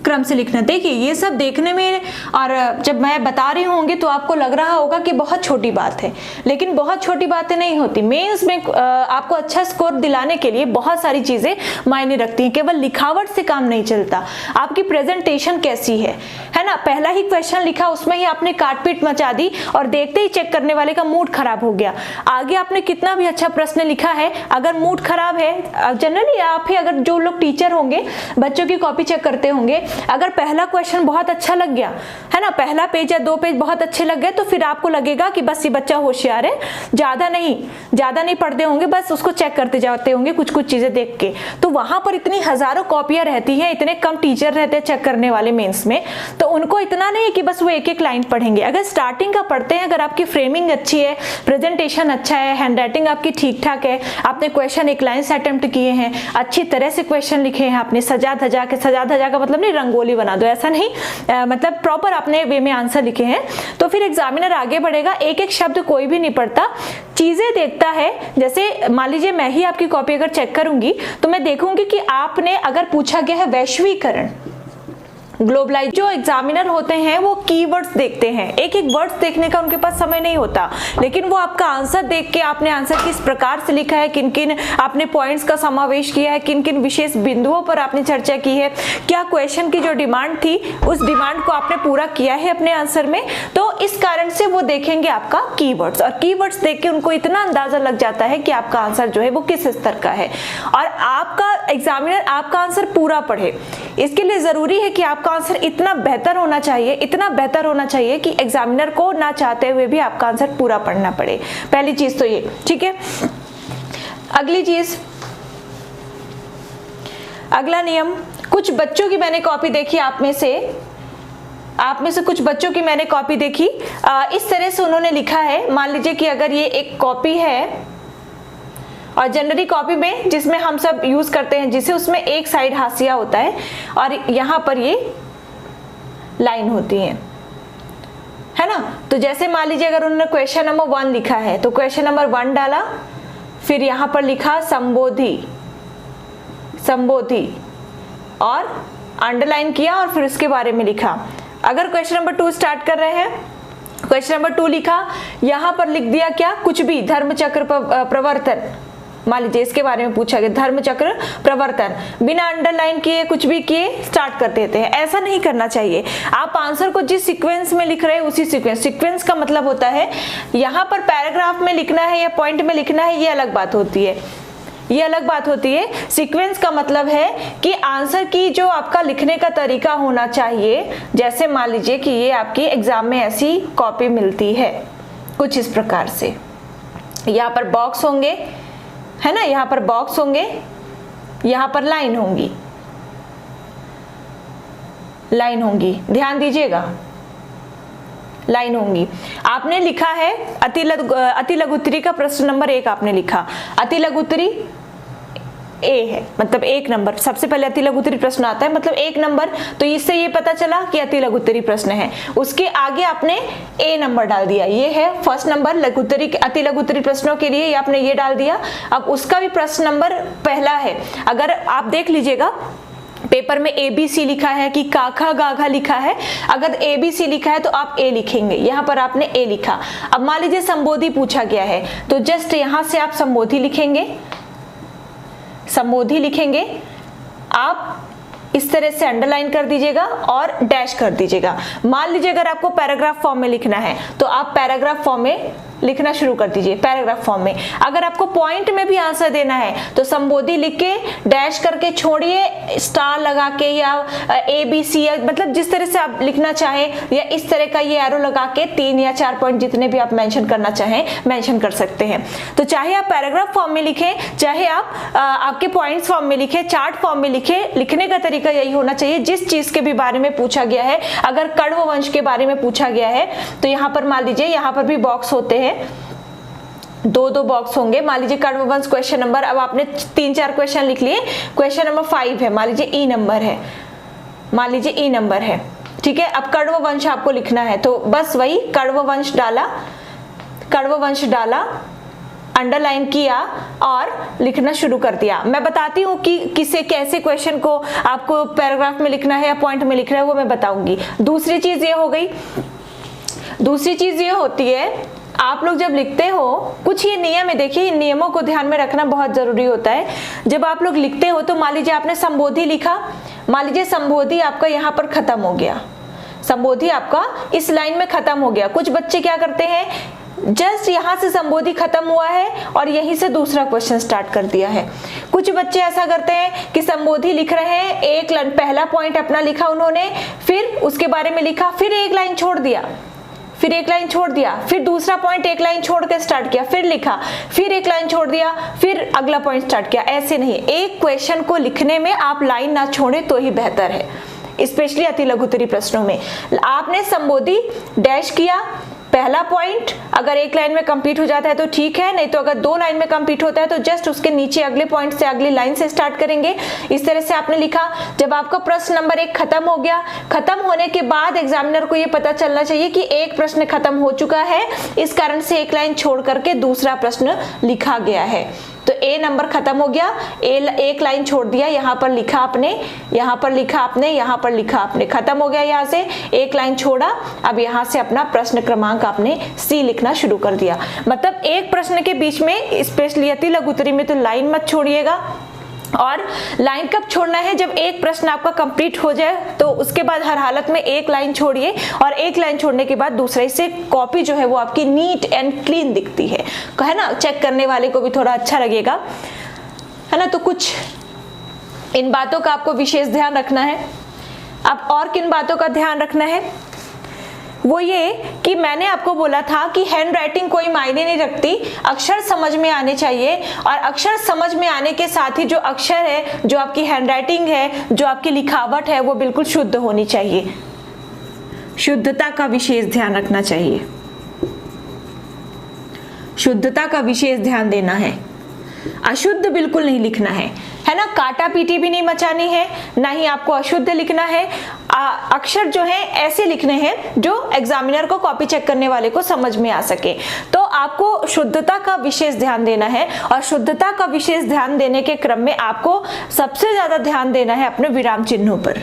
क्रम से लिखना। देखिए ये सब देखने में, और जब मैं बता रही होंगी तो आपको लग रहा होगा कि बहुत छोटी बात है, लेकिन बहुत छोटी बातें नहीं होती। मेंस में आपको अच्छा स्कोर दिलाने के लिए बहुत सारी चीजें मायने रखती हैं, केवल लिखावट से काम नहीं चलता। आपकी प्रेजेंटेशन कैसी है ना, पहला ही क्वेश्चन लिखा उसमें ही आपने काटपीट मचा दी और देखते ही चेक करने वाले का मूड खराब हो गया। आगे आपने कितना भी अच्छा प्रश्न लिखा है, अगर मूड खराब है, जनरली आप ही, अगर जो लोग टीचर होंगे बच्चों की कॉपी चेक करते होंगे, अगर पहला क्वेश्चन बहुत अच्छा लग गया है ना, पहला पेज या 2 पेज बहुत अच्छे लग गए, तो फिर आपको लगेगा कि बस ये बच्चा होशियार है, ज्यादा नहीं पढ़ते होंगे, बस उसको चेक करते जाते होंगे कुछ कुछ चीजें देख के। तो वहां पर इतनी हजारों कॉपियां रहती हैं, इतने कम टीचर रहते हैं चेक करने वाले मेंस में, तो उनको इतना नहीं है कि बस वो एक एक लाइन पढ़ेंगे। अगर स्टार्टिंग का पढ़ते हैं, अगर आपकी फ्रेमिंग अच्छी है, प्रेजेंटेशन अच्छा है, हैंडराइटिंग आपकी ठीक ठाक है, आपने क्वेश्चन एक लाइन से अटेम्प्ट किए हैं, अच्छी तरह से क्वेश्चन लिखे हैं, आपने सजा धजा का मतलब नहीं रंगोली बना दो, ऐसा नहीं, मतलब प्रॉपर अपने वे में आंसर लिखे हैं, तो फिर एग्जामिनर आगे बढ़ेगा। एक एक शब्द कोई भी नहीं पढ़ता, चीजें देखता है। जैसे मान लीजिए मैं ही आपकी कॉपी अगर चेक करूंगी तो मैं देखूंगी कि आपने, अगर पूछा गया है वैश्वीकरण, ग्लोबलाइज, जो एग्जामिनर होते हैं वो कीवर्ड्स देखते हैं, एक एक वर्ड्स देखने का उनके पास समय नहीं होता, लेकिन वो आपका आंसर देख के, आपने आंसर किस प्रकार से लिखा है, किन किन आपने पॉइंट्स का समावेश किया है, किन किन विशेष बिंदुओं पर आपने चर्चा की है, क्या क्वेश्चन की जो डिमांड थी उस डिमांड को आपने पूरा किया है अपने आंसर में, तो इस कारण से वो देखेंगे आपका कीवर्ड्स, और कीवर्ड्स देख के उनको इतना अंदाजा लग जाता है कि आपका आंसर जो है वो किस स्तर का है, और आपका एग्जामिनर आपका आंसर पूरा पढ़े। इसके लिए जरूरी है कि आपका आंसर इतना बेहतर होना चाहिए कि एग्जामिनर को ना चाहते हुए भी आपका आंसर पूरा पढ़ना पड़े। पहली चीज तो ये, ठीक है। अगली चीज, अगला नियम, कुछ बच्चों की मैंने कॉपी देखी, आप में से कुछ बच्चों की मैंने कॉपी देखी, इस तरह से उन्होंने लिखा है। मान लीजिए कि अगर ये एक कॉपी है और जनरली कॉपी में जिसमें हम सब यूज करते हैं, जिसे उसमें एक साइड हाशिया होता है और यहाँ पर ये लाइन होती है ना। तो जैसे मान लीजिए अगर उन्होंने क्वेश्चन नंबर 1 लिखा है तो क्वेश्चन नंबर 1 डाला, फिर यहाँ पर लिखा संबोधि और अंडरलाइन किया और फिर उसके बारे में लिखा। अगर क्वेश्चन नंबर 2 स्टार्ट कर रहे हैं, क्वेश्चन नंबर 2 लिखा, यहाँ पर लिख दिया क्या, कुछ भी, धर्मचक्र प्रवर्तन, मान लीजिए इसके बारे में पूछा गया, धर्मचक्र प्रवर्तन, बिना अंडरलाइन किए कुछ भी किए स्टार्ट कर देते हैं। ऐसा नहीं करना चाहिए। आप आंसर को जिस सीक्वेंस में लिख रहे हैं उसी सीक्वेंस का मतलब होता है यहाँ पर पैराग्राफ में लिखना है या पॉइंट में लिखना है, ये अलग बात होती है, ये अलग बात होती है। सीक्वेंस का मतलब है कि आंसर की जो आपका लिखने का तरीका होना चाहिए, जैसे मान लीजिए कि ये आपकी एग्जाम में ऐसी कॉपी मिलती है कुछ इस प्रकार से, यहाँ पर बॉक्स होंगे, है ना, यहाँ पर बॉक्स होंगे, यहाँ पर लाइन होंगी, ध्यान दीजिएगा, लाइन होंगी। आपने लिखा है अति लघुत्तरी का प्रश्न नंबर 1 आपने लिखा, अति लघुत्तरी ए है, मतलब 1 नंबर, सबसे पहले अति लघुत्तरी प्रश्न आता है, मतलब 1 नंबर, तो इससे ये पता चला कि अति लघुत्तरी प्रश्न है। उसके आगे आपने ए नंबर डाल दिया, ये है फर्स्ट नंबर अति लघुत्तरी प्रश्नों के लिए, ये आपने ये डाल दिया। अब उसका भी प्रश्न नंबर पहला है, अगर आप देख लीजिएगा पेपर में ABC लिखा है कि काखा गाघा लिखा है, अगर ABC लिखा है तो आप ए लिखेंगे, यहाँ पर आपने ए लिखा। अब मान लीजिए संबोधि पूछा गया है तो जस्ट यहाँ से आप संबोधि लिखेंगे, आप इस तरह से अंडरलाइन कर दीजिएगा और डैश कर दीजिएगा। मान लीजिए अगर आपको पैराग्राफ फॉर्म में लिखना है तो आप पैराग्राफ फॉर्म में लिखना शुरू कर दीजिए, पैराग्राफ फॉर्म में। अगर आपको पॉइंट में भी आंसर देना है तो संबोधि लिख के डैश करके छोड़िए, स्टार लगा के या ABC, या मतलब जिस तरह से आप लिखना चाहें, या इस तरह का ये एरो लगा के 3 या 4 पॉइंट जितने भी आप मेंशन करना चाहें मेंशन कर सकते हैं। तो चाहे आप पैराग्राफ फॉर्म में लिखें, चाहे आप आपके पॉइंट्स फॉर्म में लिखें, चार्ट फॉर्म में लिखें, लिखने का तरीका यही होना चाहिए। जिस चीज के भी बारे में पूछा गया है, अगर कण्व वंश के बारे में पूछा गया है तो यहाँ पर मान लीजिए यहाँ पर भी बॉक्स होते हैं, 2 बॉक्स होंगे। मान लीजिए कण्व वंश क्वेश्चन नंबर, अब आपने 3-4 क्वेश्चन लिख लिए, क्वेश्चन नंबर 5 है, मान लीजिए ई नंबर है, ठीक है। अब कण्व वंश आपको लिखना है तो बस वही कण्व वंश डाला, अंडरलाइन किया और लिखना शुरू कर दिया। मैं बताती हूँ कि किसे कैसे क्वेश्चन को आपको पैराग्राफ में लिखना है या पॉइंट में लिखना है, वो मैं बताऊंगी। दूसरी चीज ये हो गई, दूसरी चीज ये होती है, आप लोग जब लिखते हो, कुछ ये नियम है, देखिए इन नियमों को ध्यान में रखना बहुत जरूरी होता है। जब आप लोग लिखते हो तो मान लीजिए आपने संबोधि लिखा, मान लीजिए संबोधि आपका यहाँ पर खत्म हो गया, संबोधि आपका इस लाइन में खत्म हो गया। कुछ बच्चे क्या करते हैं, जस्ट यहाँ से संबोधि खत्म हुआ है और यहीं से दूसरा क्वेश्चन स्टार्ट कर दिया है। कुछ बच्चे ऐसा करते हैं कि संबोधि लिख रहे हैं, एक लाइन पहला पॉइंट अपना लिखा उन्होंने, फिर उसके बारे में लिखा, फिर एक लाइन छोड़ दिया, फिर एक लाइन छोड़ दिया, फिर दूसरा पॉइंट एक लाइन छोड़ के स्टार्ट किया, फिर लिखा, फिर एक लाइन छोड़ दिया, फिर अगला पॉइंट स्टार्ट किया। ऐसे नहीं, एक क्वेश्चन को लिखने में आप लाइन ना छोड़ें तो ही बेहतर है, स्पेशली अति लघुत्तरी प्रश्नों में। आपने संबोधि डैश किया, पहला पॉइंट अगर एक लाइन में कंप्लीट हो जाता है तो ठीक है, नहीं तो अगर 2 लाइन में कंप्लीट होता है तो जस्ट उसके नीचे अगले पॉइंट से अगली लाइन से स्टार्ट करेंगे। इस तरह से आपने लिखा। जब आपका प्रश्न नंबर 1 खत्म हो गया, खत्म होने के बाद एग्जामिनर को यह पता चलना चाहिए कि एक प्रश्न खत्म हो चुका है, इस कारण से एक लाइन छोड़ करके दूसरा प्रश्न लिखा गया है। तो ए नंबर खत्म हो गया, एक लाइन छोड़ दिया, यहाँ पर लिखा आपने, यहाँ पर लिखा आपने, यहाँ पर लिखा आपने, खत्म हो गया, यहाँ से एक लाइन छोड़ा। अब यहाँ से अपना प्रश्न क्रमांक आपने सी लिखना शुरू कर दिया। मतलब एक प्रश्न के बीच में, स्पेशली अति लघुत्तरी में तो लाइन मत छोड़िएगा। और लाइन कब छोड़ना है, जब एक प्रश्न आपका कंप्लीट हो जाए तो उसके बाद हर हालत में एक लाइन छोड़िए, और एक लाइन छोड़ने के बाद दूसरा, इससे कॉपी जो है वो आपकी नीट एंड क्लीन दिखती है ना, चेक करने वाले को भी थोड़ा अच्छा लगेगा, है ना। तो कुछ इन बातों का आपको विशेष ध्यान रखना है। अब और किन बातों का ध्यान रखना है, वो ये कि मैंने आपको बोला था कि हैंडराइटिंग कोई मायने नहीं रखती, अक्षर समझ में आने चाहिए, और अक्षर समझ में आने के साथ ही जो अक्षर है, जो आपकी हैंडराइटिंग है, जो आपकी लिखावट है, वो बिल्कुल शुद्ध होनी चाहिए। शुद्धता का विशेष ध्यान रखना चाहिए, शुद्धता का विशेष ध्यान देना है। अशुद्ध बिल्कुल नहीं लिखना है ना, काटा पीटी भी नहीं मचानी है, ना ही आपको अशुद्ध लिखना है। अक्षर जो है ऐसे लिखने हैं जो एग्जामिनर को, कॉपी चेक करने वाले को समझ में आ सके। तो आपको शुद्धता का विशेष ध्यान देना है, और शुद्धता का विशेष ध्यान देने के क्रम में आपको सबसे ज्यादा ध्यान देना है अपने विराम चिन्हों पर,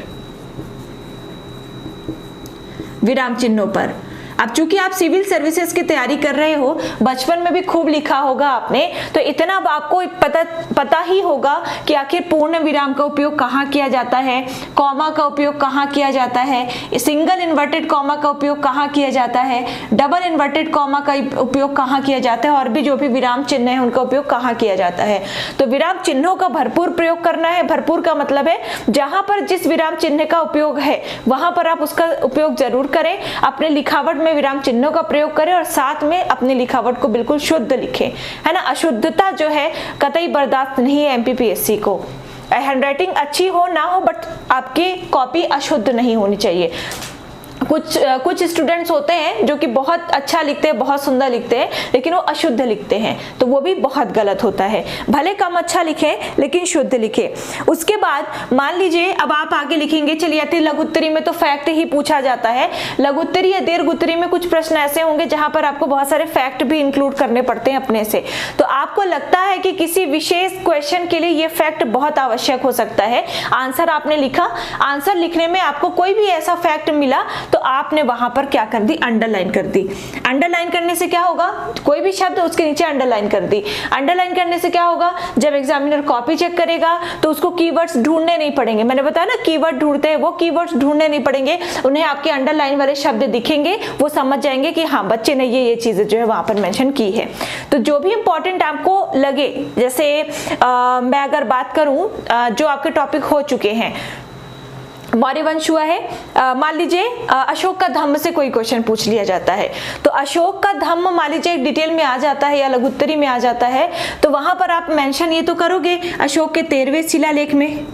विराम चिन्हों पर। अब चूंकि आप सिविल सर्विसेज की तैयारी कर रहे हो, बचपन में भी खूब लिखा होगा आपने, तो इतना अब आपको पता ही होगा कि आखिर पूर्ण विराम का उपयोग कहाँ किया जाता है, कॉमा का उपयोग कहाँ किया जाता है, सिंगल इन्वर्टेड कॉमा का उपयोग कहाँ किया जाता है, डबल इन्वर्टेड कॉमा का उपयोग कहाँ किया जाता है, और भी जो भी विराम चिन्ह है उनका उपयोग कहाँ किया जाता है। तो विराम चिन्हों का भरपूर प्रयोग करना है। भरपूर का मतलब है जहां पर जिस विराम चिन्ह का उपयोग है वहां पर आप उसका उपयोग जरूर करें, अपने लिखावट में विराम चिन्हों का प्रयोग करें, और साथ में अपनी लिखावट को बिल्कुल शुद्ध लिखें, है ना। अशुद्धता जो है कतई बर्दाश्त नहीं है एमपीपीएससी को। हैंडराइटिंग अच्छी हो ना हो, बट आपकी कॉपी अशुद्ध नहीं होनी चाहिए। कुछ स्टूडेंट्स होते हैं जो कि बहुत अच्छा लिखते हैं, बहुत सुंदर लिखते हैं, लेकिन वो अशुद्ध लिखते हैं, तो वो भी बहुत गलत होता है। भले कम अच्छा लिखें लेकिन शुद्ध लिखें। उसके बाद मान लीजिए अब आप आगे लिखेंगे, चलिए आती लघुत्तरी में तो फैक्ट ही पूछा जाता है। लघुत्तरी या दीर्घोत्तरी में कुछ प्रश्न ऐसे होंगे जहां पर आपको बहुत सारे फैक्ट भी इंक्लूड करने पड़ते हैं अपने से। तो आपको लगता है कि किसी विशेष क्वेश्चन के लिए ये फैक्ट बहुत आवश्यक हो सकता है। आंसर आपने लिखा, आंसर लिखने में आपको कोई भी ऐसा फैक्ट मिला तो आपने वहां पर क्या कर दी, अंडरलाइन कर दी। अंडरलाइन करने से क्या होगा, कोई भी शब्द उसके नीचे अंडरलाइन कर दी। अंडरलाइन करने से क्या होगा, जब एग्जामिनर कॉपी चेक करेगा तो उसको कीवर्ड्स ढूंढने नहीं पड़ेंगे। मैंने बताया ना कीवर्ड ढूंढते हैं, वो कीवर्ड्स ढूंढने नहीं पड़ेंगे, उन्हें आपके अंडरलाइन वाले शब्द दिखेंगे, वो समझ जाएंगे कि हाँ बच्चे ने ये चीजें जो है वहां पर मेंशन की है। तो जो भी इंपॉर्टेंट आपको लगे, जैसे मैं अगर बात करूं जो आपके टॉपिक हो चुके हैं, मौर्यवंश हुआ है, मान लीजिए अशोक का धम्म से कोई क्वेश्चन पूछ लिया जाता है, तो अशोक का धम्म मान लीजिए डिटेल में आ जाता है या लघुत्तरी में आ जाता है, तो वहां पर आप मेंशन ये तो करोगे अशोक के 13वें शिलालेख में,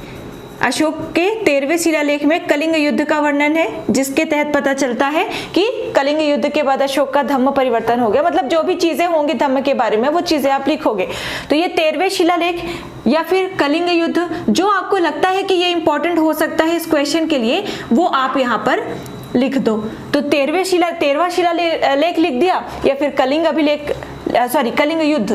अशोक के 13वें शिलालेख में कलिंग युद्ध का वर्णन है, जिसके तहत पता चलता है कि कलिंग युद्ध के बाद अशोक का धम्म परिवर्तन हो गया। मतलब जो भी चीजें होंगी धम्म के बारे में वो चीजें आप लिखोगे। तो ये 13वें शिलालेख या फिर कलिंग युद्ध, जो आपको लगता है कि ये इंपॉर्टेंट हो सकता है इस क्वेश्चन के लिए, वो आप यहाँ पर लिख दो। तो 13वां शिलालेख लिख दिया, या फिर कलिंग अभिलेख, सॉरी कलिंग युद्ध,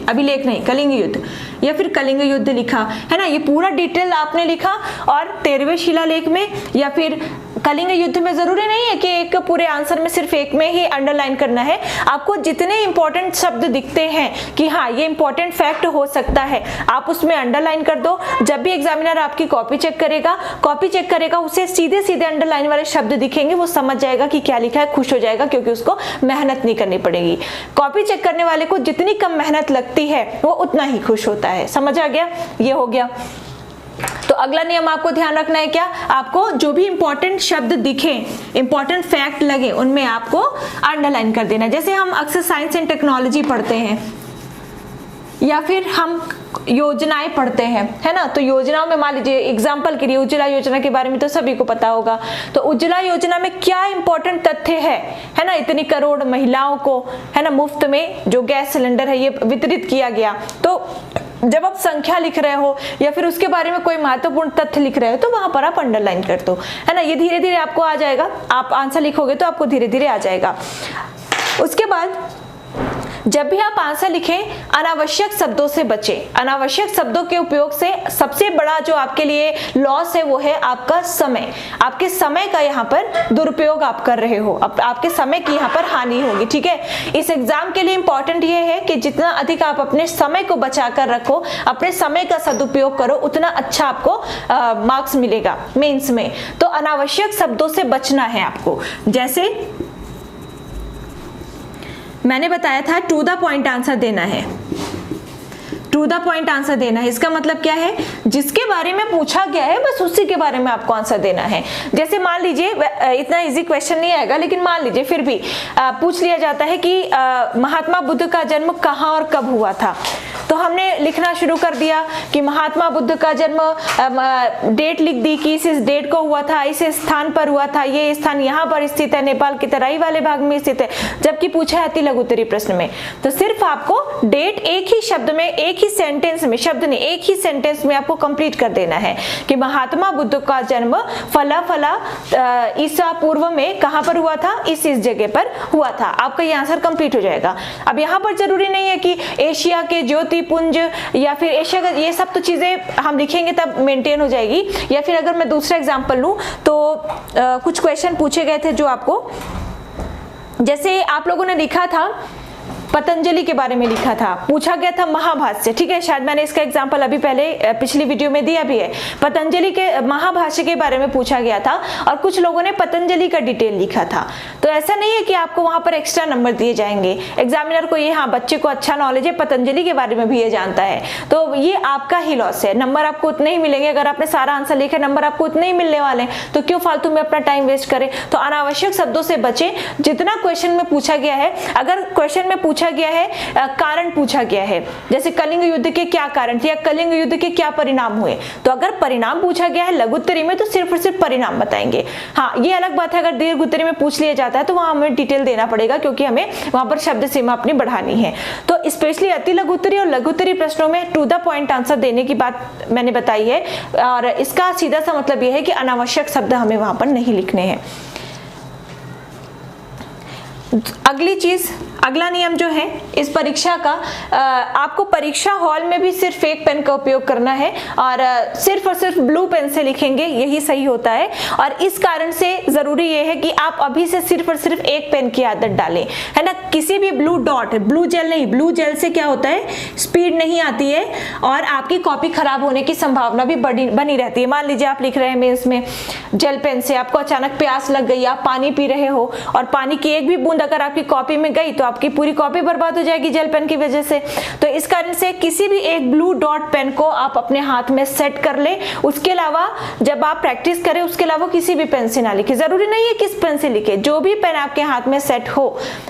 अभिलेख नहीं कलिंग युद्ध, या फिर कलिंग युद्ध लिखा है ना। ये पूरा डिटेल आपने लिखा, और 13वें शिलालेख में या फिर कलिंग युद्ध में जरूरी नहीं है कि एक पूरे आंसर में सिर्फ एक में ही अंडरलाइन करना है। आपको जितने इंपॉर्टेंट शब्द दिखते हैं कि हाँ ये इंपॉर्टेंट फैक्ट हो सकता है, आप उसमें अंडरलाइन कर दो। जब भी एग्जामिनर आपकी कॉपी चेक करेगा उसे सीधे सीधे अंडरलाइन वाले शब्द दिखेंगे, वो समझ जाएगा कि क्या लिखा है, खुश हो जाएगा, क्योंकि उसको मेहनत नहीं करनी पड़ेगी। कॉपी चेक करने वाले को जितनी कम मेहनत लगती है वो उतना ही खुश होता है। समझ आ गया, ये हो गया। तो अगला नियम आपको ध्यान रखना है क्या, आपको जो भी इंपॉर्टेंट शब्द दिखे, इंपॉर्टेंट फैक्ट लगे, उनमें आपको अंडरलाइन कर देना। जैसे हम अक्सर साइंस एंड टेक्नोलॉजी पढ़ते हैं या फिर हम योजनाएं पढ़ते हैं, है ना। तो योजनाओं में मान लीजिए एग्जांपल के लिए उज्ज्वला योजना के बारे में तो सभी को पता होगा। तो उज्ज्वला योजना में क्या इंपॉर्टेंट तथ्य है ना, इतनी करोड़ महिलाओं को, है ना, मुफ्त में जो गैस सिलेंडर है ये वितरित किया गया। तो जब आप संख्या लिख रहे हो या फिर उसके बारे में कोई महत्वपूर्ण तथ्य लिख रहे हो, तो वहां पर आप अंडरलाइन कर दो, है ना। ये धीरे धीरे आपको आ जाएगा, आप आंसर लिखोगे तो आपको धीरे धीरे आ जाएगा। उसके बाद जब भी आप आंसर लिखें, अनावश्यक शब्दों से बचें। अनावश्यक शब्दों के उपयोग से सबसे बड़ा जो आपके लिए लॉस है वो है आपका समय। आपके समय का यहाँ पर दुरुपयोग आप कर रहे हो, आपके समय की यहाँ पर हानि होगी, ठीक है। इस एग्जाम के लिए इंपॉर्टेंट ये है कि जितना अधिक आप अपने समय को बचा कर रखो, अपने समय का सदुपयोग करो, उतना अच्छा आपको मार्क्स मिलेगा मेंस में। तो अनावश्यक शब्दों से बचना है आपको। जैसे मैंने बताया था टू द पॉइंट आंसर देना है, टू द पॉइंट आंसर देना है। इसका मतलब क्या है, जिसके बारे में पूछा गया है बस उसी के बारे में आपको आंसर देना है। जैसे मान लीजिए, इतना इजी क्वेश्चन नहीं आएगा, लेकिन मान लीजिए फिर भी पूछ लिया जाता है कि महात्मा बुद्ध का जन्म कहाँ और कब हुआ था। तो हमने लिखना शुरू कर दिया कि महात्मा बुद्ध का जन्म, डेट लिख दी कि इस डेट को हुआ था, इस स्थान पर हुआ था, ये स्थान यहाँ पर स्थित है, नेपाल के तराई वाले भाग में स्थित है। जबकि पूछा है अति लघुत्तरी प्रश्न में, तो सिर्फ आपको डेट एक ही शब्द में, एक ही सेंटेंस में, शब्द नहीं, एक ही सेंटेंस में आपको कंप्लीट कर देना है कि महात्मा बुद्ध का जन्म फला फला ईसा पूर्व में कहां पर हुआ था, इस जगह पर हुआ था। आपका ये आंसर कंप्लीट हो जाएगा। अब यहाँ पर जरूरी नहीं है कि एशिया के ज्योति पुंज या फिर एशिया का, ये सब तो चीजें हम लिखेंगे तब मेंटेन हो जाएगी। या फिर अगर मैं दूसरा एग्जांपल लूं तो कुछ क्वेश्चन पूछे गए थे जो आपको, जैसे आप लोगों ने लिखा था पतंजलि के बारे में लिखा था, पूछा गया था महाभाष्य, ठीक है, शायद मैंने इसका एग्जांपल अभी पहले पिछली वीडियो में दिया भी है। पतंजलि के महाभाष्य के बारे में पूछा गया था और कुछ लोगों ने पतंजलि का डिटेल लिखा था। तो ऐसा नहीं है कि आपको वहां पर एक्स्ट्रा नंबर दिए जाएंगे। एग्जामिनर को ये, हाँ बच्चे को अच्छा नॉलेज है, पतंजलि के बारे में भी ये जानता है, तो ये आपका ही लॉस है, नंबर आपको उतने ही मिलेंगे। अगर आपने सारा आंसर लिखा, नंबर आपको उतने ही मिलने वाले हैं, तो क्यों फालतू में अपना टाइम वेस्ट करें। तो अनावश्यक शब्दों से बचे। जितना क्वेश्चन में पूछा गया है, अगर क्वेश्चन में पूछा गया है कारण पूछा गया है, जैसे कलिंग युद्ध के क्या कारण थे या कलिंग युद्ध के क्या परिणाम हुए, तो अगर परिणाम पूछा गया है लघुत्तरी में तो सिर्फ और सिर्फ परिणाम बताएंगे। हाँ, ये अलग बात है अगर दीर्घोत्तरी में पूछ लिया जाता है तो वहां हमें डिटेल देना पड़ेगा, क्योंकि हमें वहां पर शब्द सीमा अपनी बढ़ानी है। तो स्पेशली अति लघुत्तरी और लघुत्तरी प्रश्नों में टू द पॉइंट आंसर देने की बात मैंने बताई है, और इसका सीधा सा मतलब यह है कि अनावश्यक शब्द हमें वहां पर नहीं लिखने हैं। अगली चीज, अगला नियम जो है इस परीक्षा का, आपको परीक्षा हॉल में भी सिर्फ एक पेन का उपयोग करना है और सिर्फ और सिर्फ ब्लू पेन से लिखेंगे, यही सही होता है। और इस कारण से जरूरी ये है कि आप अभी से सिर्फ और सिर्फ एक पेन की आदत डालें, है ना। किसी भी ब्लू डॉट, ब्लू जेल नहीं, ब्लू जेल से क्या होता है, स्पीड नहीं आती है और आपकी कॉपी खराब होने की संभावना भी बनी रहती है। मान लीजिए आप लिख रहे हैं मेंस में जेल पेन से, आपको अचानक प्यास लग गई, आप पानी पी रहे हो और पानी की एक भी बूंद अगर आपकी कॉपी में गई तो आपकी पूरी कॉपी बर्बाद हो जाएगी जेल पेन की वजह से। तो इस कारण से किसी भी एक ब्लू डॉट पेन को आप अपने हाथ में सेट कर ले। उसके अलावा जब आप प्रैक्टिस करें उसके अलावा किसी भी पेन से ना लिखे, जरूरी नहीं है किस पेन से लिखे, जो भी पेन आपके हाथ में सेट हो।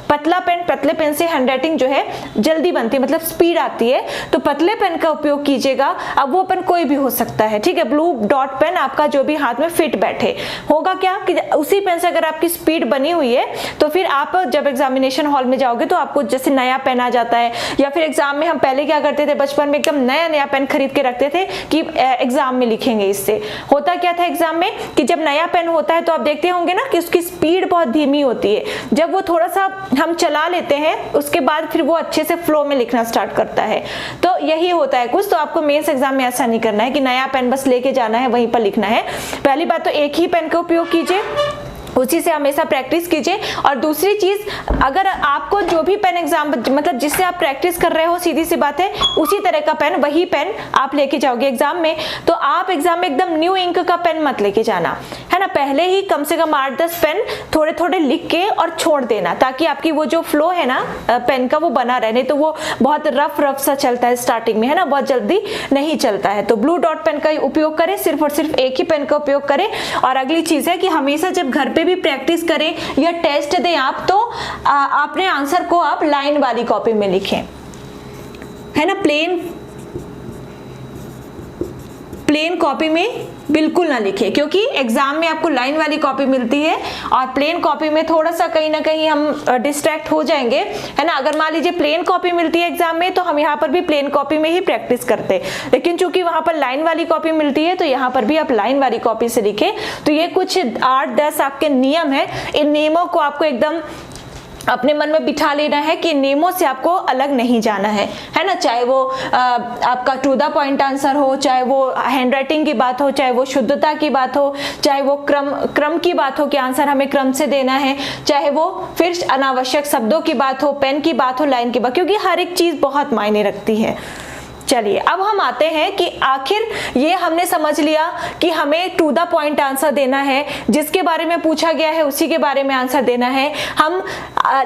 पतला पेन, पतले पेन से हैंडराइटिंग जो है जल्दी बनती है, मतलब स्पीड आती है, तो पतले पेन का उपयोग कीजिएगा। अब वो पेन कोई भी हो सकता है, ठीक है, ब्लू डॉट पेन आपका जो भी हाथ में फिट बैठे। होगा क्या कि उसी पेन से अगर आपकी स्पीड बनी हुई है तो फिर आप जब एग्जामिनेशन हॉल में जाओगे तो आपको जैसे नया पेन आ जाता है, या फिर एग्जाम में हम पहले क्या करते थे बचपन में, एकदम नया नया पेन खरीद के रखते थे कि एग्जाम में लिखेंगे। इससे होता क्या था एग्जाम में कि जब नया पेन होता है तो आप देखते होंगे ना कि उसकी स्पीड बहुत धीमी होती है, जब वो थोड़ा सा हम चला लेते हैं उसके बाद फिर वो अच्छे से फ्लो में लिखना स्टार्ट करता है। तो यही होता है कुछ। तो आपको मेंस एग्जाम में ऐसा नहीं करना है कि नया पेन बस लेके जाना है, वहीं पर लिखना है। पहली बात तो एक ही पेन का उपयोग कीजिए, उसी से हमेशा प्रैक्टिस कीजिए। और दूसरी चीज, अगर आपको जो भी पेन एग्जाम मतलब जिससे आप प्रैक्टिस कर रहे हो, सीधी सी बात है उसी तरह का पेन, वही पेन आप लेके जाओगे एग्जाम में, तो आप एग्जाम में एकदम न्यू इंक का पेन मत लेके जाना, है ना। पहले ही कम से कम 8-10 पेन थोड़े थोड़े लिख के और छोड़ देना, ताकि आपकी वो जो फ्लो है ना पेन का वो बना रहे। नहीं तो वो बहुत रफ सा चलता है स्टार्टिंग में, है ना, बहुत जल्दी नहीं चलता है। तो ब्लू डॉट पेन का उपयोग करें, सिर्फ और सिर्फ एक ही पेन का उपयोग करें। और अगली चीज है कि हमेशा जब घर पे भी प्रैक्टिस करें या टेस्ट दें आप, तो अपने आंसर को आप लाइन वाली कॉपी में लिखें, है ना। प्लेन कॉपी में बिल्कुल ना लिखें, क्योंकि एग्जाम में आपको लाइन वाली कॉपी मिलती है और प्लेन कॉपी में थोड़ा सा कहीं ना कहीं हम डिस्ट्रैक्ट हो जाएंगे, है ना। अगर मान लीजिए प्लेन कॉपी मिलती है एग्जाम में तो हम यहाँ पर भी प्लेन कॉपी में ही प्रैक्टिस करते, लेकिन चूंकि वहां पर लाइन वाली कॉपी मिलती है तो यहाँ पर भी आप लाइन वाली कॉपी से लिखें। तो ये कुछ 8-10 आपके नियम है, इन नियमों को आपको एकदम अपने मन में बिठा लेना है कि नियमों से आपको अलग नहीं जाना है ना। चाहे वो आपका टू द पॉइंट आंसर हो, चाहे वो हैंडराइटिंग की बात हो, चाहे वो शुद्धता की बात हो, चाहे वो क्रम की बात हो कि आंसर हमें क्रम से देना है, चाहे वो फिर अनावश्यक शब्दों की बात हो, पेन की बात हो, लाइन की बात, क्योंकि हर एक चीज बहुत मायने रखती है। चलिए अब हम आते हैं कि आखिर ये हमने समझ लिया कि हमें टू द पॉइंट आंसर देना है, जिसके बारे में पूछा गया है उसी के बारे में आंसर देना है। हम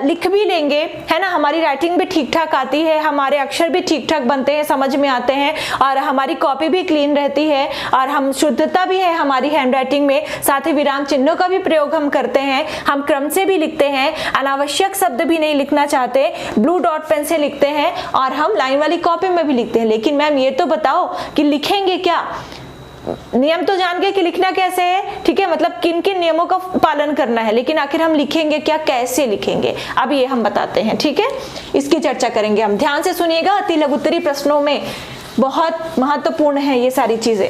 लिख भी लेंगे, है ना, हमारी राइटिंग भी ठीक ठाक आती है, हमारे अक्षर भी ठीक ठाक बनते हैं, समझ में आते हैं, और हमारी कॉपी भी क्लीन रहती है, और हम शुद्धता भी है हमारी हैंडराइटिंग में, साथ ही विराम चिन्हों का भी प्रयोग हम करते हैं, हम क्रम से भी लिखते हैं, अनावश्यक शब्द भी नहीं लिखना चाहते, ब्लू डॉट पेन से लिखते हैं, और हम लाइन वाली कॉपी में भी लिखते हैं। लेकिन मैम ये तो बताओ कि लिखेंगे क्या, नियम तो जान गए कि लिखना कैसे है, ठीक है, मतलब किन किन नियमों का पालन करना है, लेकिन आखिर हम लिखेंगे क्या, कैसे लिखेंगे, अब ये हम बताते हैं, ठीक है, इसकी चर्चा करेंगे हम। ध्यान से सुनिएगा, अति लघुत्तरी प्रश्नों में बहुत महत्वपूर्ण है ये सारी चीजें।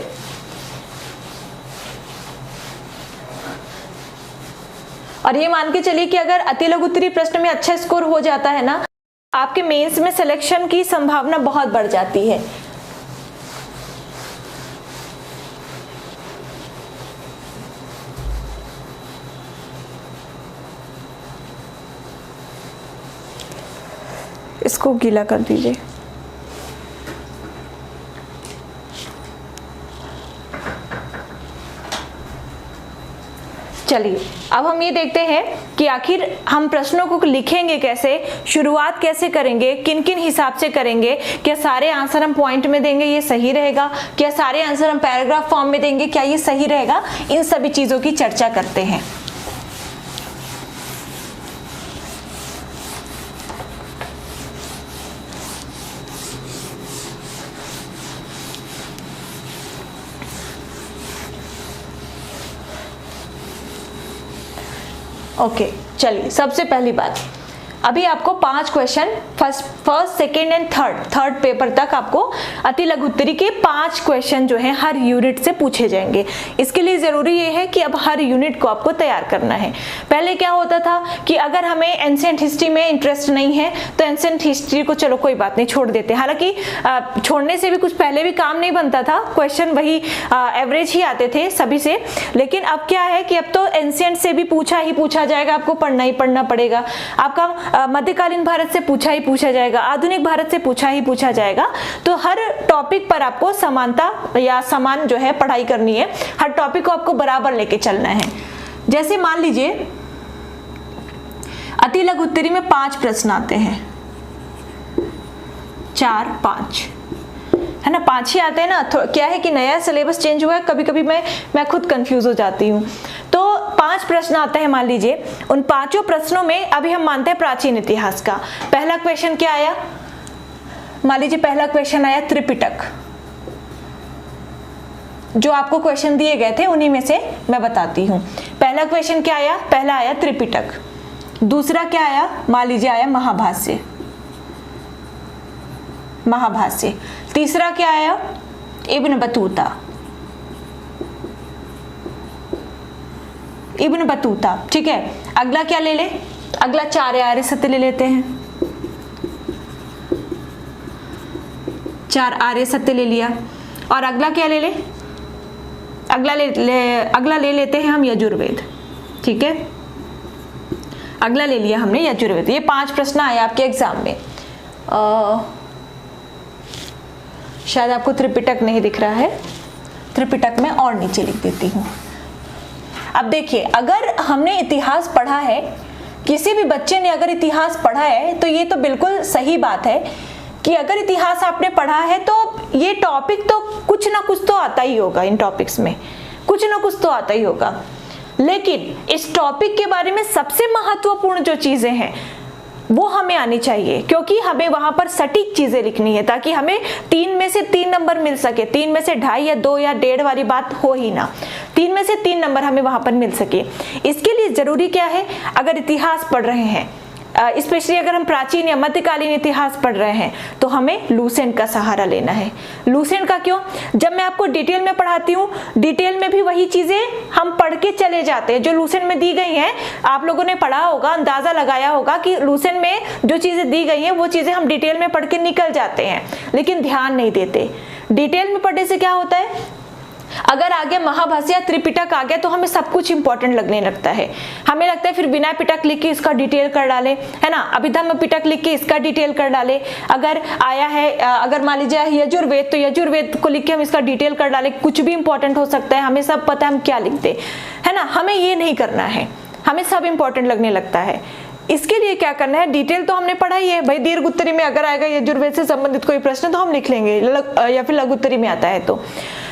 और ये मान के चलिए कि अगर अति लघुत्तरी प्रश्न में अच्छा स्कोर हो जाता है ना, आपके मेंस में सिलेक्शन की संभावना बहुत बढ़ जाती है। इसको गीला कर दीजिए। चलिए अब हम ये देखते हैं कि आखिर हम प्रश्नों को लिखेंगे कैसे, शुरुआत कैसे करेंगे, किन किन हिसाब से करेंगे, क्या सारे आंसर हम पॉइंट में देंगे, ये सही रहेगा, क्या सारे आंसर हम पैराग्राफ फॉर्म में देंगे, क्या ये सही रहेगा, इन सभी चीजों की चर्चा करते हैं। ओके, चलिए सबसे पहली बात, अभी आपको 5 question first second and third paper तक आपको अति लघुत्तरी के 5 क्वेश्चन जो हैं हर यूनिट से पूछे जाएंगे। इसके लिए जरूरी ये है कि अब हर यूनिट को आपको तैयार करना है। पहले क्या होता था कि अगर हमें एंशिएंट हिस्ट्री में इंटरेस्ट नहीं है तो एंशिएंट हिस्ट्री को चलो कोई बात नहीं छोड़ देते, हालांकि छोड़ने से भी कुछ पहले भी काम नहीं बनता था, क्वेश्चन वही एवरेज ही आते थे सभी से। लेकिन अब क्या है कि अब तो एंशिएंट से भी पूछा जाएगा, आपको पढ़ना ही पढ़ना पड़ेगा। आपका मध्यकालीन भारत से पूछा जाएगा, आधुनिक भारत से पूछा जाएगा। तो हर टॉपिक पर आपको समानता या समान जो है पढ़ाई करनी है, हर टॉपिक को आपको बराबर लेके चलना है। जैसे मान लीजिए अति लघुत्तरी में 5 प्रश्न आते हैं, 4 5 है ना, 5 ही आते हैं ना। क्या है कि नया सिलेबस चेंज हुआ है, कभी कभी मैं खुद कंफ्यूज हो जाती हूँ। तो 5 प्रश्न आते हैं मान लीजिए, उन 5 प्रश्नों में अभी हम मानते हैं प्राचीन इतिहास का। पहला क्वेश्चन क्या आया, मान लीजिए पहला क्वेश्चन आया त्रिपिटक। जो आपको क्वेश्चन दिए गए थे उन्हीं में से मैं बताती हूँ। पहला क्वेश्चन क्या आया, पहला आया त्रिपिटक। दूसरा क्या आया, मान लीजिए आया महाभाष्य। तीसरा क्या आया, इब्न बतूता, ठीक है। अगला क्या ले ले, अगला 4 आर्य सत्य ले लेते हैं, 4 आर्य सत्य ले लिया। और अगला क्या ले ले, अगला ले लेते हैं हम यजुर्वेद, ठीक है। अगला ले लिया हमने यजुर्वेद। ये 5 प्रश्न आए आपके एग्जाम में। शायद आपको त्रिपिटक नहीं दिख रहा है, त्रिपिटक में और नीचे लिख देती हूँ। अब देखिए, अगर हमने इतिहास पढ़ा है, किसी भी बच्चे ने अगर इतिहास पढ़ा है तो ये तो बिल्कुल सही बात है कि अगर इतिहास आपने पढ़ा है तो ये टॉपिक तो कुछ ना कुछ तो आता ही होगा, इन टॉपिक्स में कुछ ना कुछ तो आता ही होगा। लेकिन इस टॉपिक के बारे में सबसे महत्वपूर्ण जो चीजें हैं वो हमें आनी चाहिए, क्योंकि हमें वहां पर सटीक चीजें लिखनी है ताकि हमें 3 में से 3 नंबर मिल सके। 3 में से 2.5 या 2 या 1.5 वाली बात हो ही ना, 3 में से 3 नंबर हमें वहां पर मिल सके। इसके लिए जरूरी क्या है, अगर इतिहास पढ़ रहे हैं, स्पेशली अगर हम प्राचीन या मध्यकालीन इतिहास पढ़ रहे हैं, तो हमें लूसेंट का सहारा लेना है। लूसेंट का क्यों, जब मैं आपको डिटेल में पढ़ाती हूँ, डिटेल में भी वही चीजें हम पढ़ के चले जाते हैं जो लूसेंट में दी गई हैं। आप लोगों ने पढ़ा होगा, अंदाजा लगाया होगा कि लूसेंट में जो चीजें दी गई हैं वो चीजें हम डिटेल में पढ़ के निकल जाते हैं, लेकिन ध्यान नहीं देते। डिटेल में पढ़ने से क्या होता है, अगर आगे महाभाष्य या त्रिपिटक आ गया तो हमें सब कुछ इंपॉर्टेंट लगने लगता है। हमें लगता है फिर विनय पिटक लिख के इसका डिटेल कर डाले, है ना, अभिधम्म पिटक लिख के इसका डिटेल कर डाले। अगर आया है, अगर मान लीजिए यजुर्वेद, तो यजुर्वेद को लिख के हम इसका डिटेल कर डाले। कुछ भी इंपॉर्टेंट हो सकता है, हमें सब पता है हम क्या लिखते, है ना। हमें ये नहीं करना है, हमें सब इंपॉर्टेंट लगने लगता है। इसके लिए क्या करना है, डिटेल तो हमने पढ़ा ही है भाई। दीर्घ उत्तरी में अगर आएगा यजुर्वेद से संबंधित कोई प्रश्न तो हम लिख लेंगे, या फिर लघु उत्तरी में आता है तो।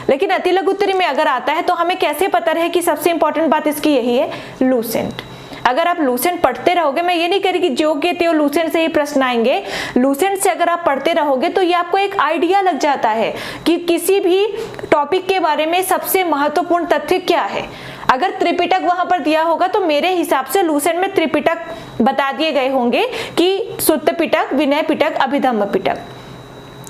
लेकिन अति लघु उत्तरी में अगर आता है तो हमें कैसे पता रहे कि सबसे इंपॉर्टेंट बात इसकी यही है, लूसेंट। अगर आप लूसेंट पढ़ते रहोगे, मैं ये नहीं कह रही कि जो के त्यों लूसेंट से ही प्रश्न आएंगे, लूसेंट से अगर आप पढ़ते रहोगे तो ये आपको एक आइडिया लग जाता है कि किसी भी टॉपिक के बारे में सबसे महत्वपूर्ण तथ्य क्या है। अगर त्रिपिटक वहां पर दिया होगा तो मेरे हिसाब से लूसेंट में त्रिपिटक बता दिए गए होंगे कि सुत्त पिटक, विनय पिटक, अभिधम्म पिटक,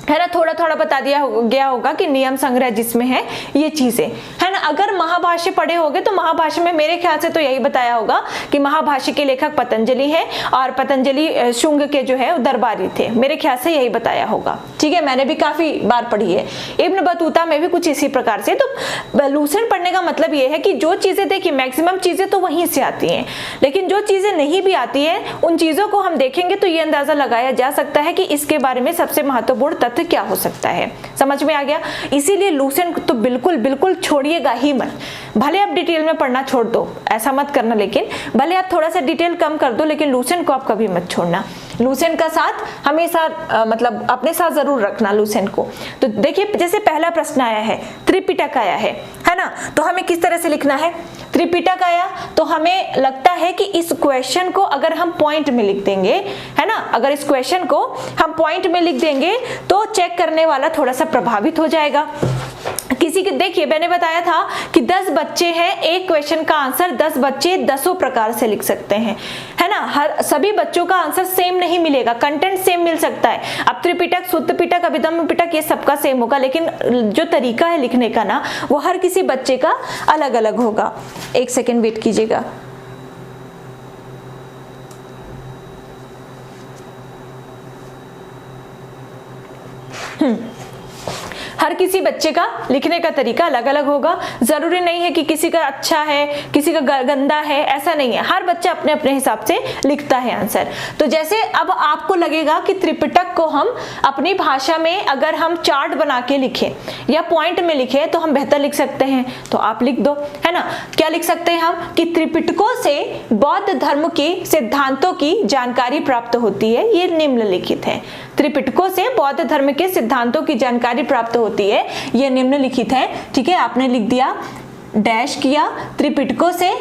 है ना, थोड़ा थोड़ा बता दिया गया होगा कि नियम संग्रह जिसमें है ये चीजें, है ना। अगर महाभाष्य पढ़े होगे तो महाभाष्य में मेरे ख्याल से तो यही बताया होगा कि महाभाष्य के लेखक पतंजलि है और पतंजलि शुंग के जो है दरबारी थे, मेरे ख्याल से यही बताया होगा। ठीक है, मैंने भी काफी बार पढ़ी है। इब्न बतूता में भी कुछ इसी प्रकार से। तो लूसेंट पढ़ने का मतलब ये है कि जो चीजें, देखिए मैक्सिमम चीजें तो वहीं से आती हैं, लेकिन जो चीजें नहीं भी आती है उन चीजों को हम देखेंगे तो ये अंदाजा लगाया जा सकता है कि इसके बारे में सबसे महत्वपूर्ण तथ्य क्या हो सकता है। समझ में आ गया? इसीलिए लूसेंट तो बिल्कुल बिल्कुल छोड़िएगा ही मत। भले आप डिटेल में पढ़ना छोड़ दो, ऐसा मत करना, लेकिन भले आप थोड़ा सा डिटेल कम कर दो, लेकिन लूसेंट को आप कभी मत छोड़ना। लूसेंट का साथ हमेशा मतलब अपने साथ जरूर रखना लूसेंट को। तो देखिए, जैसे पहला प्रश्न आया है, त्रिपिटक आया है ना, तो हमें किस तरह से लिखना है? त्रिपिटक आया तो हमें लगता है कि इस क्वेश्चन को अगर हम पॉइंट में लिख देंगे, है ना, अगर इस क्वेश्चन को हम पॉइंट में लिख देंगे तो चेक करने वाला थोड़ा सा प्रभावित हो जाएगा। किसी के, देखिए मैंने बताया था कि 10 बच्चे हैं, एक क्वेश्चन का आंसर 10 बच्चे 10 प्रकार से लिख सकते हैं, है ना। हर सभी बच्चों का आंसर सेम नहीं मिलेगा, कंटेंट सेम मिल सकता है। अब त्रिपिटक, सुत्त पिटक, अभिधम्म पिटक ये सबका सेम होगा, लेकिन जो तरीका है लिखने का ना, वो हर किसी बच्चे का अलग अलग होगा। एक सेकेंड वेट कीजिएगा। हर किसी बच्चे का लिखने का तरीका अलग अलग होगा। जरूरी नहीं है कि किसी का अच्छा है, किसी का गंदा है, ऐसा नहीं है। हर बच्चा अपने अपने हिसाब से लिखता है आंसर। तो जैसे अब आपको लगेगा कि त्रिपिटक को हम अपनी भाषा में अगर हम चार्ट बना के लिखें या पॉइंट में लिखें तो हम बेहतर लिख सकते हैं, तो आप लिख दो, है ना। क्या लिख सकते हैं हम कि त्रिपिटकों से बौद्ध धर्म के सिद्धांतों की जानकारी प्राप्त होती है, ये निम्नलिखित है। त्रिपिटकों से बौद्ध धर्म के सिद्धांतों की जानकारी प्राप्त होती है, ये निम्नलिखित है। ठीक है, आपने लिख दिया, डैश किया, त्रिपिटकों से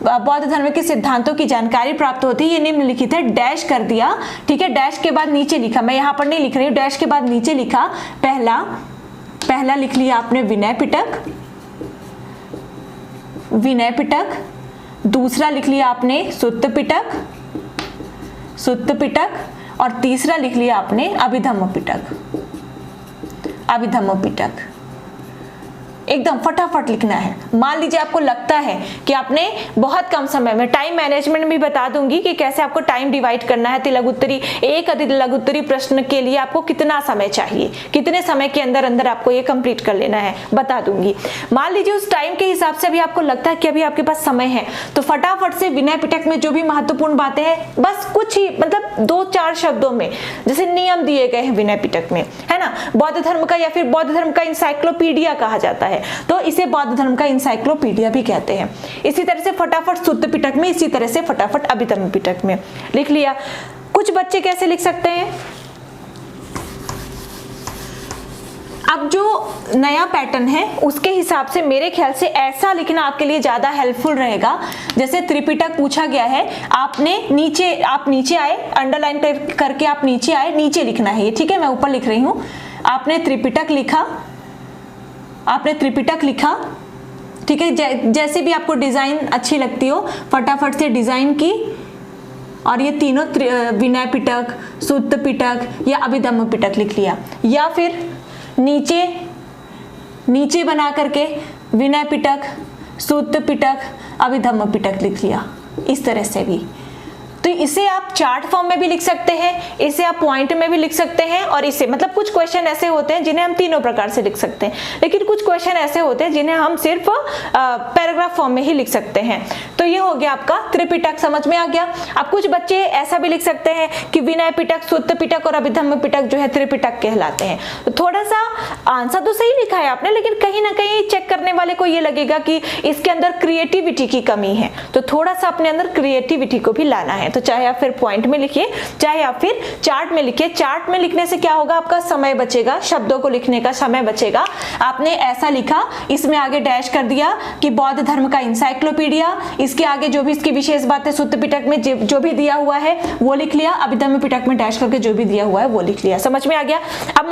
बौद्ध धर्म के सिद्धांतों की जानकारी प्राप्त होती है, ये निम्नलिखित है, डैश कर दिया। ठीक है, डैश के बाद नीचे लिखा, मैं यहाँ पर नहीं लिख रही हूँ, डैश के बाद नीचे लिखा, पहला लिख लिया आपने विनय पिटक, विनय पिटक। दूसरा लिख लिया आपने सुत्त पिटक, सुत्त पिटक। और तीसरा लिख लिया आपने अभिधम्म पिटक, अभिधम्म पिटक। एकदम फटाफट लिखना है। मान लीजिए आपको लगता है कि आपने बहुत कम समय में, टाइम मैनेजमेंट भी बता दूंगी कि कैसे आपको टाइम डिवाइड करना है। तिलक-उत्तरी, एक तिलक उत्तरी प्रश्न के लिए आपको कितना समय चाहिए, कितने समय के अंदर अंदर आपको ये कंप्लीट कर लेना है, बता दूंगी। मान लीजिए उस टाइम के हिसाब से अभी आपको लगता है कि अभी आपके पास समय है, तो फटाफट से विनय पिटक में जो भी महत्वपूर्ण बातें हैं, बस कुछ ही मतलब 2-4 शब्दों में, जैसे नियम दिए गए हैं विनय पिटक में, है ना, बौद्ध धर्म का या फिर बौद्ध धर्म का इंसाइक्लोपीडिया कहा जाता है, तो इसे बौद्ध धर्म का इंसाइक्लोपीडिया भी कहते हैं। इसी तरह से फटाफट सुत्त पिटक में, इसी तरह से फटाफट अभिधम्म पिटक में लिख लिया। कुछ बच्चे कैसे लिख सकते हैं? अब जो नया पैटर्न है उसके हिसाब से मेरे ख्याल से ऐसा लिखना आपके लिए ज्यादा हेल्पफुल रहेगा। जैसे त्रिपिटक पूछा गया है, आपने नीचे, आप नीचे आए, अंडरलाइन करके आप नीचे आए, नीचे लिखना है ये, ठीक है, मैं ऊपर लिख रही हूं। आपने त्रिपिटक लिखा, आपने त्रिपिटक लिखा, ठीक है, जैसे भी आपको डिजाइन अच्छी लगती हो फटाफट से डिजाइन की, और ये तीनों विनय पिटक, सुत्त पिटक या अभिधम्म पिटक लिख लिया, या फिर नीचे नीचे बना करके विनय पिटक, सुत्त पिटक, अभिधम्म पिटक लिख लिया, इस तरह से भी। तो इसे आप चार्ट फॉर्म में भी लिख सकते हैं, इसे आप पॉइंट में भी लिख सकते हैं, और इसे मतलब कुछ क्वेश्चन ऐसे होते हैं जिन्हें हम तीनों प्रकार से लिख सकते हैं, लेकिन कुछ क्वेश्चन ऐसे होते हैं जिन्हें हम सिर्फ पैराग्राफ फॉर्म में ही लिख सकते हैं। तो ये हो गया आपका त्रिपिटक, समझ में आ गया। अब कुछ बच्चे ऐसा भी लिख सकते हैं कि विनय पिटक, सुत्त पिटक और अभिधम्म पिटक जो है त्रिपिटक कहलाते हैं। तो थोड़ा सा आंसर तो सही लिखा है आपने, लेकिन कहीं ना कहीं चेक करने वाले को ये लगेगा कि इसके अंदर क्रिएटिविटी की कमी है, तो थोड़ा सा अपने अंदर क्रिएटिविटी को भी लाना है। तो चाहे आप फिर पॉइंट में लिखिए, चाहे आप फिर चार्ट में लिखिए। चार्ट में लिखने से क्या होगा, आपका समय बचेगा, शब्दों को लिखने का समय बचेगा। आपने ऐसा लिखा, इसमें आगे डैश कर दिया कि बौद्ध धर्म का इंसाइक्लोपीडिया, इसके आगे जो भी इसकी विशेष बातें सुत्त पिटक में जो भी दिया हुआ है वो लिख लिया, अभिधम्म पिटक में डैश करके जो भी दिया हुआ है वो लिख लिया। समझ में आ गया। अब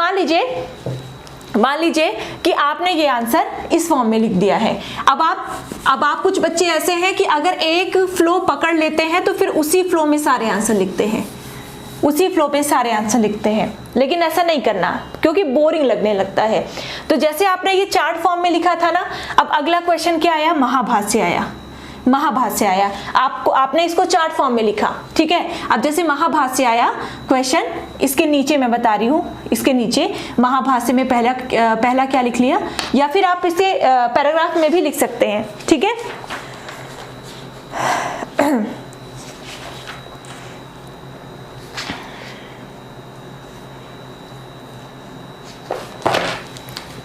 मान लीजिए कि आपने ये आंसर इस फॉर्म में लिख दिया है। अब आप कुछ बच्चे ऐसे हैं कि अगर एक फ्लो पकड़ लेते हैं तो फिर उसी फ्लो में सारे आंसर लिखते हैं, उसी फ्लो पे सारे आंसर लिखते हैं, लेकिन ऐसा नहीं करना क्योंकि बोरिंग लगने लगता है। तो जैसे आपने ये चार्ट फॉर्म में लिखा था ना, अब अगला क्वेश्चन क्या आया, महाभाष्य आया। महाभाष्य आया, आपने इसको चार्ट फॉर्म में लिखा, ठीक है। अब जैसे महाभाष्य आया क्वेश्चन, इसके नीचे मैं बता रही हूँ, इसके नीचे महाभाष्य में पहला क्या लिख लिया, या फिर आप इसे पैराग्राफ में भी लिख सकते हैं, ठीक है।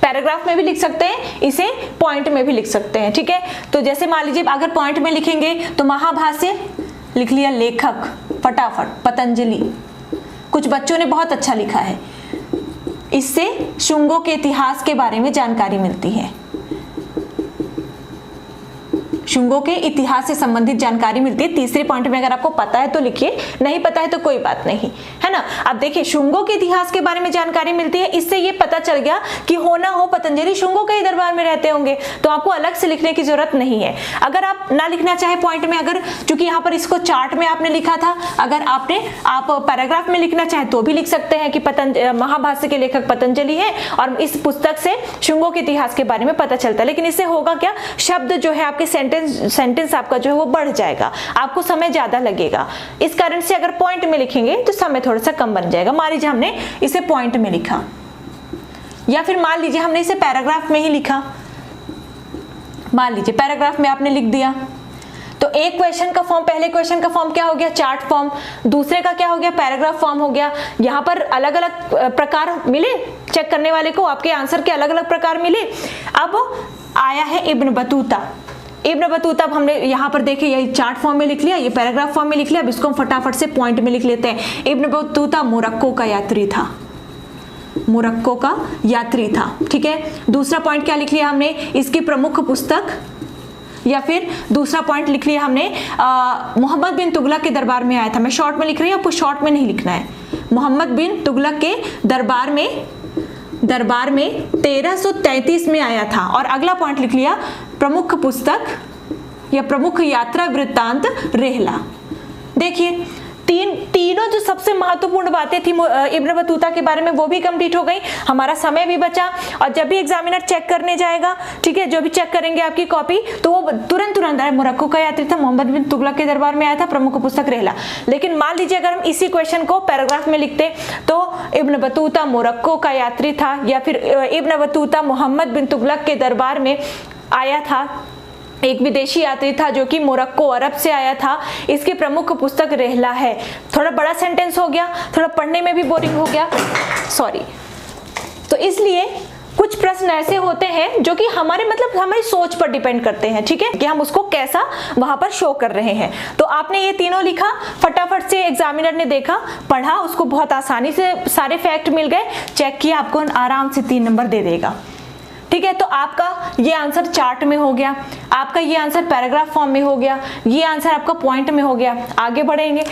पैराग्राफ में भी लिख सकते हैं, इसे पॉइंट में भी लिख सकते हैं, ठीक है। तो जैसे मान लीजिए अगर पॉइंट में लिखेंगे तो महाभाष्य लिख लिया, लेखक फटाफट पतंजलि। कुछ बच्चों ने बहुत अच्छा लिखा है, इससे शुंगों के इतिहास के बारे में जानकारी मिलती है, शुंगों के इतिहास से संबंधित जानकारी मिलती है। तीसरे पॉइंट में अगर आपको पता है तो लिखिए, नहीं पता है तो कोई बात नहीं, है ना। अब देखिए शुंगों के इतिहास के बारे में जानकारी मिलती है, इससे ये पता चल गया कि हो ना हो पतंजलि शुंगों के ही दरबार में रहते होंगे, तो आपको अलग से लिखने की जरूरत नहीं है। अगर आप ना लिखना चाहे पॉइंट में, अगर चूंकि यहाँ पर इसको चार्ट में आपने लिखा था, अगर आप पैराग्राफ में लिखना चाहे तो भी लिख सकते हैं कि महाभाष्य के लेखक पतंजलि है और इस पुस्तक से शुंगों के इतिहास के बारे में पता चलता है। लेकिन इससे होगा क्या, शब्द जो है आपके सेंटेंस आपका जो है वो बढ़ जाएगा, आपको समय ज्यादा लगेगा। इस कारण से अगर पॉइंट में लिखेंगे तो समय थोड़ा सा कम बन जाएगा। मान लीजिए हमने इसे पॉइंट में लिखा, या फिर मान लीजिए हमने इसे पैराग्राफ में ही लिखा, मान लीजिए पैराग्राफ में आपने लिख दिया, तो एक क्वेश्चन का फॉर्म, पहले क्वेश्चन का फॉर्म क्या हो गया, चार्ट फॉर्म, दूसरे का क्या हो गया, पैराग्राफ फॉर्म हो गया। यहाँ पर अलग अलग प्रकार मिले, चेक करने वाले को आपके आंसर के अलग अलग प्रकार मिले। अब आया है इब्न बतूता। इब्न बतूता, अब हमने यहाँ पर देखे ये चार्ट फॉर्म में लिख लिया, ये पैराग्राफ फॉर्म में लिख लिया। अब इसको हम फटाफट से पॉइंट में लिख लेते हैं। इब्न बतूता मोरक्को का यात्री था, मोरक्को का यात्री था, ठीक है। दूसरा पॉइंट क्या लिख लिया हमने, इसकी प्रमुख पुस्तक, या फिर दूसरा पॉइंट लिख लिया हमने मोहम्मद बिन तुगलक के दरबार में आया था। मैं शॉर्ट में लिख रही हूँ, आपको शॉर्ट में नहीं लिखना है। मोहम्मद बिन तुगलक के दरबार में 1333 में आया था। और अगला पॉइंट लिख लिया प्रमुख पुस्तक या प्रमुख यात्रा वृत्तांत रेहला। देखिए तीनों जो सबसे महत्वपूर्ण बातें थी इब्न बतूता के बारे में वो भी कंप्लीट हो गई, हमारा समय भी बचा। और जब भी एग्जामिनर चेक करने जाएगा, ठीक है, जो भी चेक करेंगे आपकी कॉपी, तो वो तुरंत मोरक्को का यात्री था, मोहम्मद बिन तुगलक के दरबार में आया था, प्रमुख पुस्तक रेहला। लेकिन मान लीजिए अगर हम इसी क्वेश्चन को पैराग्राफ में लिखते तो इब्न बतूता मोरक्को का यात्री था, या फिर इब्न बतूता मोहम्मद बिन तुगलक के दरबार में आया था, एक विदेशी यात्री था जो कि मोरक्को अरब से आया था, इसकी प्रमुख पुस्तक रेहला है। थोड़ा बड़ा सेंटेंस हो गया, थोड़ा पढ़ने में भी बोरिंग हो गया, सॉरी। तो इसलिए कुछ प्रश्न ऐसे होते हैं जो कि हमारी सोच पर डिपेंड करते हैं, ठीक है, कि हम उसको कैसा वहां पर शो कर रहे हैं। तो आपने ये तीनों लिखा, फटाफट से एग्जामिनर ने देखा, पढ़ा, उसको बहुत आसानी से सारे फैक्ट मिल गए, चेक किया, आपको आराम से 3 नंबर दे देगा, ठीक है। तो आपका ये आंसर चार्ट में हो गया, आपका ये आंसर पैराग्राफ फॉर्म में हो गया, ये आंसर आपका पॉइंट में हो गया। आगे बढ़ेंगे,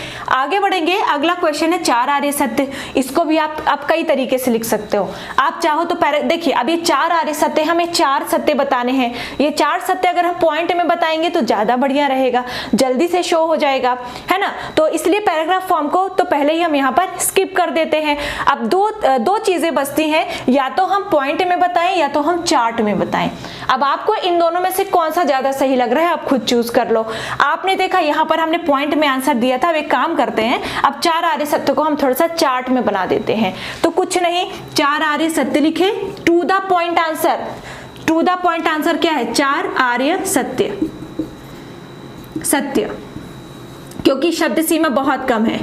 अगला क्वेश्चन है 4 आर्य सत्य। इसको भी आप कई तरीके से लिख सकते हो। आप चाहो तो देखिए अब ये 4 आर्य सत्य, हमें 4 सत्य बताने हैं। ये 4 सत्य अगर हम पॉइंट में बताएंगे तो ज्यादा बढ़िया रहेगा, जल्दी से शो हो जाएगा, है ना। तो इसलिए पैराग्राफ फॉर्म को तो पहले ही हम यहाँ पर स्किप कर देते हैं। अब दो चीजें बचती हैं, या तो हम पॉइंट में बताएं या तो हम चार्ट में बताएं। अब आपको इन दोनों में से कौन सा ज्यादा सही लग रहा है, आप खुद चूज कर लो। आपने देखा यहाँ पर हमने पॉइंट में आंसर दिया था। अब एक काम करते हैं, अब 4 आर्य सत्य को हम थोड़ा सा चार्ट में बना देते हैं। तो कुछ नहीं, 4 आर्य सत्य लिखे, टू द पॉइंट आंसर क्या है, 4 आर्य सत्य, क्योंकि शब्द सीमा बहुत कम है,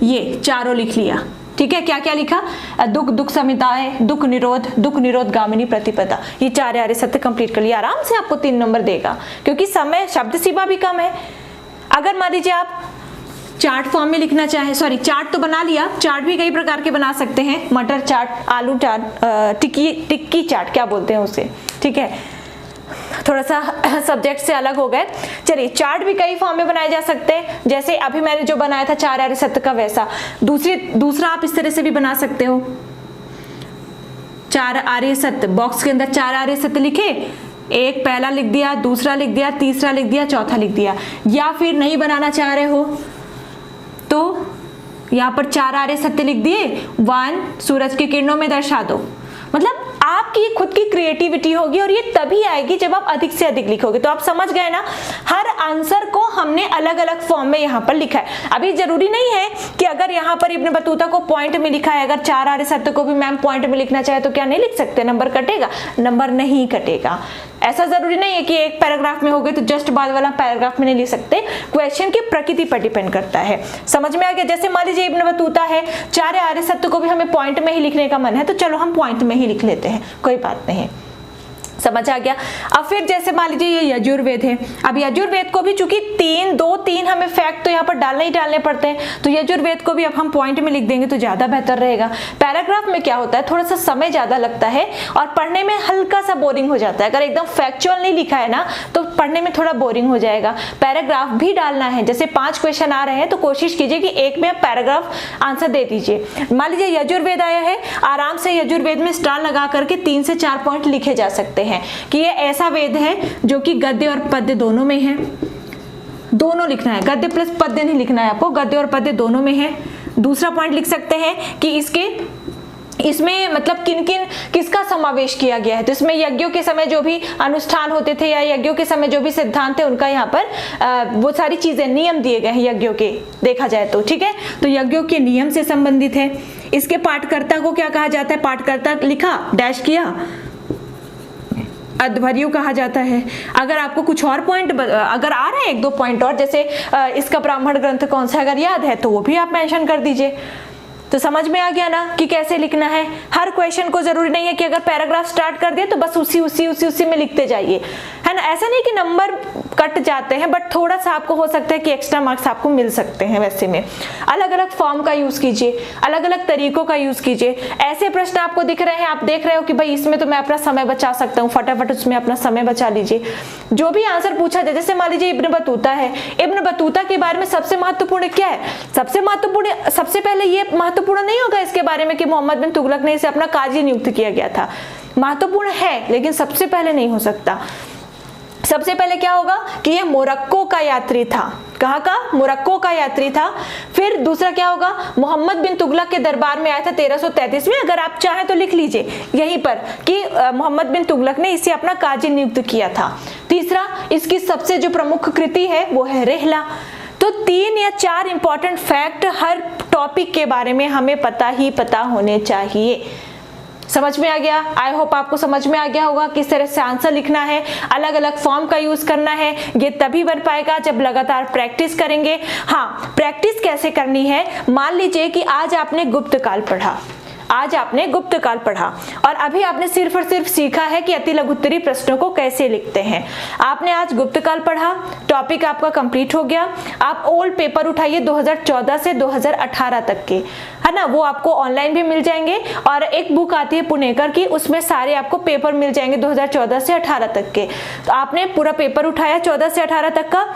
ये चारों लिख लिया, ठीक है। क्या क्या लिखा, दुख समिताएं, दुख निरोध गामिनी प्रतिपदा, ये 4 आर्य सत्य कंप्लीट कर लिया। आराम से आपको 3 नंबर देगा, क्योंकि समय शब्द सीमा भी कम है। अगर मान लीजिए आप चार्ट फॉर्म में लिखना चाहे, सॉरी चार्ट तो बना लिया, चार्ट भी कई प्रकार के बना सकते हैं, मटर चार्ट, आलू चार्ट, टिक्की चार्ट क्या बोलते हैं उसे, ठीक है, थोड़ा सा सब्जेक्ट से अलग हो गए। चलिए चार्ट भी कई फॉर्म में बनाए जा सकते हैं, जैसे अभी मैंने जो बनाया था 4 आर्य सत्य का, वैसा दूसरा आप इस तरह से भी बना सकते हो। 4 आर्य सत्य, बॉक्स के अंदर 4 आर्य सत्य लिखे, एक पहला लिख दिया, दूसरा लिख दिया, तीसरा लिख दिया, चौथा लिख दिया। या फिर नहीं बनाना चाह रहे हो तो यहाँ पर 4 आर्य सत्य लिख दिए, 1 सूरज की किरणों में दर्शा दो। मतलब आपकी खुद की क्रिएटिविटी होगी और ये तभी आएगी जब आप अधिक से अधिक लिखोगे। तो आप समझ गए ना, हर आंसर को हमने अलग अलग फॉर्म में यहाँ पर लिखा है। अभी जरूरी नहीं है कि अगर यहाँ पर इब्न बतूता को पॉइंट में लिखा है, अगर 4 आर्य सत्य को भी मैम पॉइंट में लिखना चाहे तो क्या नहीं लिख सकते, नंबर कटेगा? नंबर नहीं कटेगा। ऐसा जरूरी नहीं है कि एक पैराग्राफ में हो गए तो जस्ट बाद वाला पैराग्राफ में नहीं लिख सकते, क्वेश्चन की प्रकृति पर डिपेंड करता है। समझ में आ गया? जैसे मान लीजिए इब्न बतूता है, 4 आर्य सत्य को भी हमें पॉइंट में ही लिखने का मन है तो चलो हम पॉइंट में ही लिख लेते हैं, कोई बात नहीं। समझ आ गया? अब फिर जैसे मान लीजिए ये यजुर्वेद है, अब यजुर्वेद को भी चूंकि 3 हमें फैक्ट तो यहाँ पर डालने ही डालने पड़ते हैं, तो यजुर्वेद को भी अब हम पॉइंट में लिख देंगे तो ज्यादा बेहतर रहेगा। पैराग्राफ में क्या होता है, थोड़ा सा समय ज्यादा लगता है और पढ़ने में हल्का सा बोरिंग हो जाता है। अगर एकदम फैक्चुअल नहीं लिखा है ना तो पढ़ने में थोड़ा बोरिंग हो जाएगा। पैराग्राफ भी डालना है, जैसे 5 क्वेश्चन आ रहे हैं तो कोशिश कीजिए कि एक में पैराग्राफ आंसर दे दीजिए। मान लीजिए यजुर्वेद आया है, आराम से यजुर्वेद में स्टार लगा करके 3 से 4 पॉइंट लिखे जा सकते हैं कि ये ऐसा वेद है जो कि गद्य और पद्य दोनों में है। दोनों लिखना है, गद्य प्लस पद्य नहीं लिखना है आपको, गद्य और पद्य दोनों में है। दूसरा पॉइंट लिख सकते हैं कि इसमें मतलब किसका समावेश किया गया है, तो इसमें यज्ञों के समय जो भी अनुष्ठान होते थे या यज्ञों के समय जो भी सिद्धांत थे उनका यहाँ पर वो सारी चीजें, नियम दिए गए हैं यज्ञों के, देखा जाए तो ठीक है। तो यज्ञों के नियम से संबंधित है। इसके पाठकर्ता को क्या कहा जाता है, पाठकर्ता लिखा, डैश किया, अध्वर्यु कहा जाता है। अगर आपको कुछ और पॉइंट अगर आ रहे हैं 1-2 पॉइंट और, जैसे इसका ब्राह्मण ग्रंथ कौन सा अगर याद है तो वो भी आप मेंशन कर दीजिए। तो समझ में आ गया ना कि कैसे लिखना है। हर क्वेश्चन को जरूरी नहीं है कि अगर पैराग्राफ स्टार्ट कर दिए तो बस उसी में लिखते जाइए, है ना। ऐसा नहीं कि नंबर कट जाते हैं, बट थोड़ा सा आपको हो सकता है कि एक्स्ट्रा मार्क्स आपको मिल सकते हैं। वैसे में अलग अलग फॉर्म का यूज कीजिए, अलग अलग तरीकों का यूज कीजिए। ऐसे प्रश्न आपको दिख रहे हैं, आप देख रहे हो कि भाई इसमें तो मैं अपना समय बचा सकता हूँ, फटाफट उसमें अपना समय बचा लीजिए। जो भी आंसर पूछा जाए, जैसे मान लीजिए इब्न बतूता है, इब्न बतूता के बारे में सबसे महत्वपूर्ण क्या है, सबसे पहले ये महत्वपूर्ण नहीं होगा इसके बारे में कि मोहम्मद बिन तुगलक ने इसे अपना काजी नियुक्त किया गया था। महत्वपूर्ण है लेकिन सबसे पहले नहीं हो सकता। सबसे पहले क्या होगा कि ये मोरक्को का यात्री था। कहाँ का? मोरक्को का यात्री था। फिर दूसरा क्या होगा, मोहम्मद बिन तुगलक के दरबार में आया था 1333 में। अगर आप चाहें तो लिख लीजिए यहीं पर कि मोहम्मद बिन तुगलक ने इसे अपना काजी नियुक्त किया था। तीसरा, इसकी सबसे जो प्रमुख कृति है वो है रेहला। तो 3 या 4 इंपॉर्टेंट फैक्ट हर टॉपिक के बारे में हमें पता होने चाहिए। समझ में आ गया? आई होप आपको समझ में आ गया होगा किस तरह से आंसर लिखना है, अलग अलग फॉर्म का यूज करना है। ये तभी बन पाएगा जब लगातार प्रैक्टिस करेंगे। हाँ, प्रैक्टिस कैसे करनी है, मान लीजिए कि आज आपने गुप्त काल पढ़ा और अभी आपने सिर्फ और सिर्फ सीखा है कि अति लघुत्तरी प्रश्नों को कैसे लिखते हैं। आपने आज गुप्त काल पढ़ा, टॉपिक आपका कंप्लीट हो गया। आप ओल्ड पेपर उठाइए 2014 से 2018 तक के, है ना, वो आपको ऑनलाइन भी मिल जाएंगे और एक बुक आती है पुणेकर की, उसमें सारे आपको पेपर मिल जाएंगे 2014 से 18 तक के। तो आपने पूरा पेपर उठाया 14 से 18 तक का,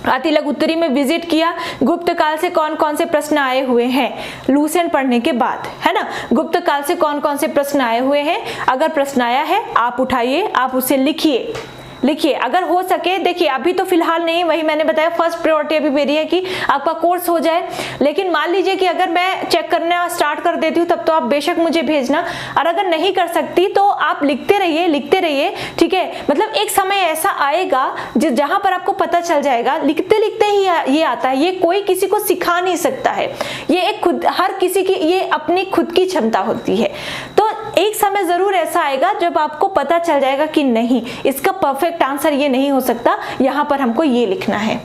अति लघुत्तरी में विजिट किया, गुप्त काल से कौन कौन से प्रश्न आए हुए हैं लूसेंट पढ़ने के बाद, है ना। गुप्त काल से कौन कौन से प्रश्न आए हुए हैं, अगर प्रश्न आया है आप उठाइए, आप उसे लिखिए। अगर हो सके, देखिए अभी तो फिलहाल नहीं, वही मैंने बताया फर्स्ट प्रायोरिटी अभी मेरी है कि आपका कोर्स हो जाए। लेकिन मान लीजिए कि अगर मैं चेक करना स्टार्ट कर देती हूँ तब तो आप बेशक मुझे भेजना, और अगर नहीं कर सकती तो आप लिखते रहिए, ठीक है। मतलब एक समय ऐसा आएगा जहां पर आपको पता चल जाएगा, लिखते लिखते ही ये आता है। ये कोई किसी को सिखा नहीं सकता है, ये एक खुद हर किसी की ये अपनी खुद की क्षमता होती है। तो एक समय जरूर ऐसा आएगा जब आपको पता चल जाएगा कि नहीं, इसका परफेक्ट आंसर ये नहीं हो सकता, यहाँ पर हमको ये लिखना है।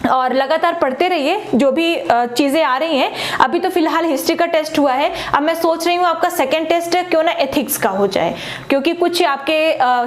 और लगातार पढ़ते रहिए जो भी चीज़ें आ रही हैं। अभी तो फिलहाल हिस्ट्री का टेस्ट हुआ है, अब मैं सोच रही हूँ आपका सेकंड टेस्ट क्यों ना एथिक्स का हो जाए, क्योंकि कुछ आपके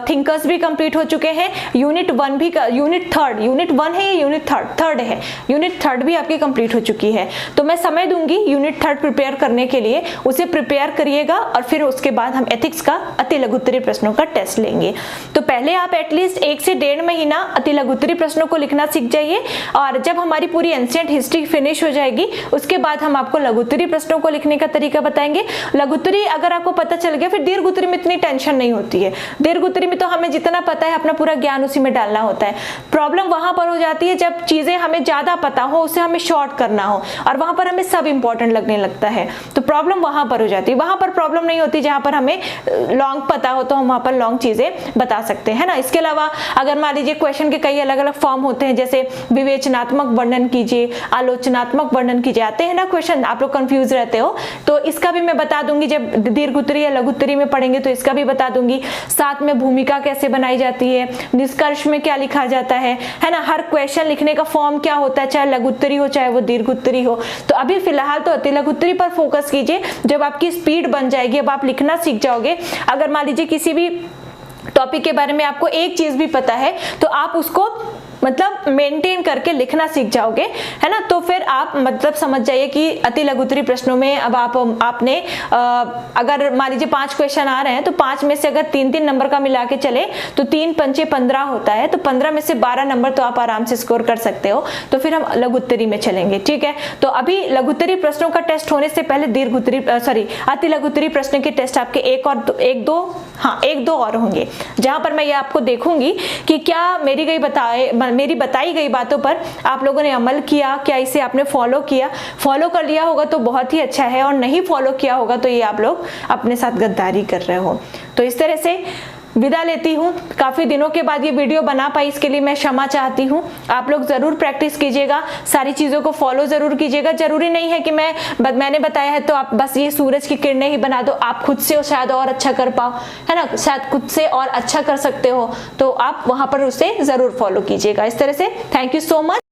थिंकर्स भी कंप्लीट हो चुके हैं। यूनिट 1 भी, यूनिट 1 है या यूनिट थर्ड है, यूनिट 3 भी आपकी कंप्लीट हो चुकी है। तो मैं समय दूंगी यूनिट 3 प्रिपेयर करने के लिए, उसे प्रिपेयर करिएगा और फिर उसके बाद हम एथिक्स का अति लघुत्तरी प्रश्नों का टेस्ट लेंगे। तो पहले आप एटलीस्ट 1 से 1.5 महीना अति लघुत्तरी प्रश्नों को लिखना सीख जाइए, और जब हमारी पूरी एंशिएंट हिस्ट्री फिनिश हो जाएगी उसके बाद हम आपको लघुत्तरी प्रश्नों को लिखने का तरीका बताएंगे। लघुत्तरी अगर आपको पता चल गया, फिर दीर्घोत्तरी में इतनी टेंशन नहीं होती है। दीर्घोत्तरी में तो हमें जितना पता है अपना पूरा ज्ञान उसी में डालना होता है। प्रॉब्लम वहां पर हो जाती है जब चीजें हमें ज्यादा पता हो, उसे हमें शॉर्ट करना हो और वहां पर हमें सब इंपॉर्टेंट लगने लगता है, तो प्रॉब्लम वहां पर हो जाती है। वहां पर प्रॉब्लम नहीं होती जहां पर हमें लॉन्ग पता हो, तो हम वहां पर लॉन्ग चीजें बता सकते हैं ना। इसके अलावा अगर मान लीजिए क्वेश्चन के कई अलग अलग फॉर्म होते हैं, जैसे विवेचनात्मक वर्णन कीजिए, आलोचनात्मक वर्णन कीजिए, आते हैं ना क्वेश्चन, आप लोग कंफ्यूज रहते हो, तो इसका भी मैं बता दूंगी। जब दीर्घोत्तरी या लघुत्तरी में पढ़ेंगे तो इसका भी बता दूंगी। साथ में भूमिका कैसे बनाई जाती है, निष्कर्ष में क्या लिखा जाता है ना, हर क्वेश्चन लिखने का फॉर्म क्या होता है, चाहे लघुत्तरी हो चाहे वो दीर्घोत्तरी हो। तो अभी फिलहाल तो अति लघुत्तरी पर फोकस कीजिए। जब आपकी स्पीड बन जाएगी, अब आप लिखना सीख जाओगे, अगर मान लीजिए किसी भी टॉपिक के बारे में आपको एक चीज भी पता है तो आप उसको मतलब मेंटेन करके लिखना सीख जाओगे, है ना। तो फिर आप मतलब समझ जाइए कि अति लघुत्तरी प्रश्नों में अब आपने अगर मान लीजिए 5 क्वेश्चन आ रहे हैं तो 5 में से अगर 3-3 नंबर का मिला के चले तो 3 पंचे 15 होता है, तो 15 में से 12 नंबर तो आप आराम से स्कोर कर सकते हो। तो फिर हम लघुत्तरी में चलेंगे, ठीक है। तो अभी लघुत्तरी प्रश्नों का टेस्ट होने से पहले अति लघुत्तरी प्रश्न के टेस्ट आपके एक दो और होंगे, जहां पर मैं ये आपको देखूंगी कि क्या मेरी बताई गई बातों पर आप लोगों ने अमल किया, क्या इसे आपने फॉलो किया। फॉलो कर लिया होगा तो बहुत ही अच्छा है, और नहीं फॉलो किया होगा तो ये आप लोग अपने साथ गद्दारी कर रहे हो। तो इस तरह से विदा लेती हूँ। काफी दिनों के बाद ये वीडियो बना पाई, इसके लिए मैं क्षमा चाहती हूँ। आप लोग जरूर प्रैक्टिस कीजिएगा, सारी चीजों को फॉलो जरूर कीजिएगा। जरूरी नहीं है कि मैंने बताया है तो आप बस ये सूरज की किरणें ही बना दो, आप खुद से शायद और अच्छा कर पाओ, है ना, शायद खुद से और अच्छा कर सकते हो, तो आप वहां पर उसे जरूर फॉलो कीजिएगा। इस तरह से थैंक यू सो मच।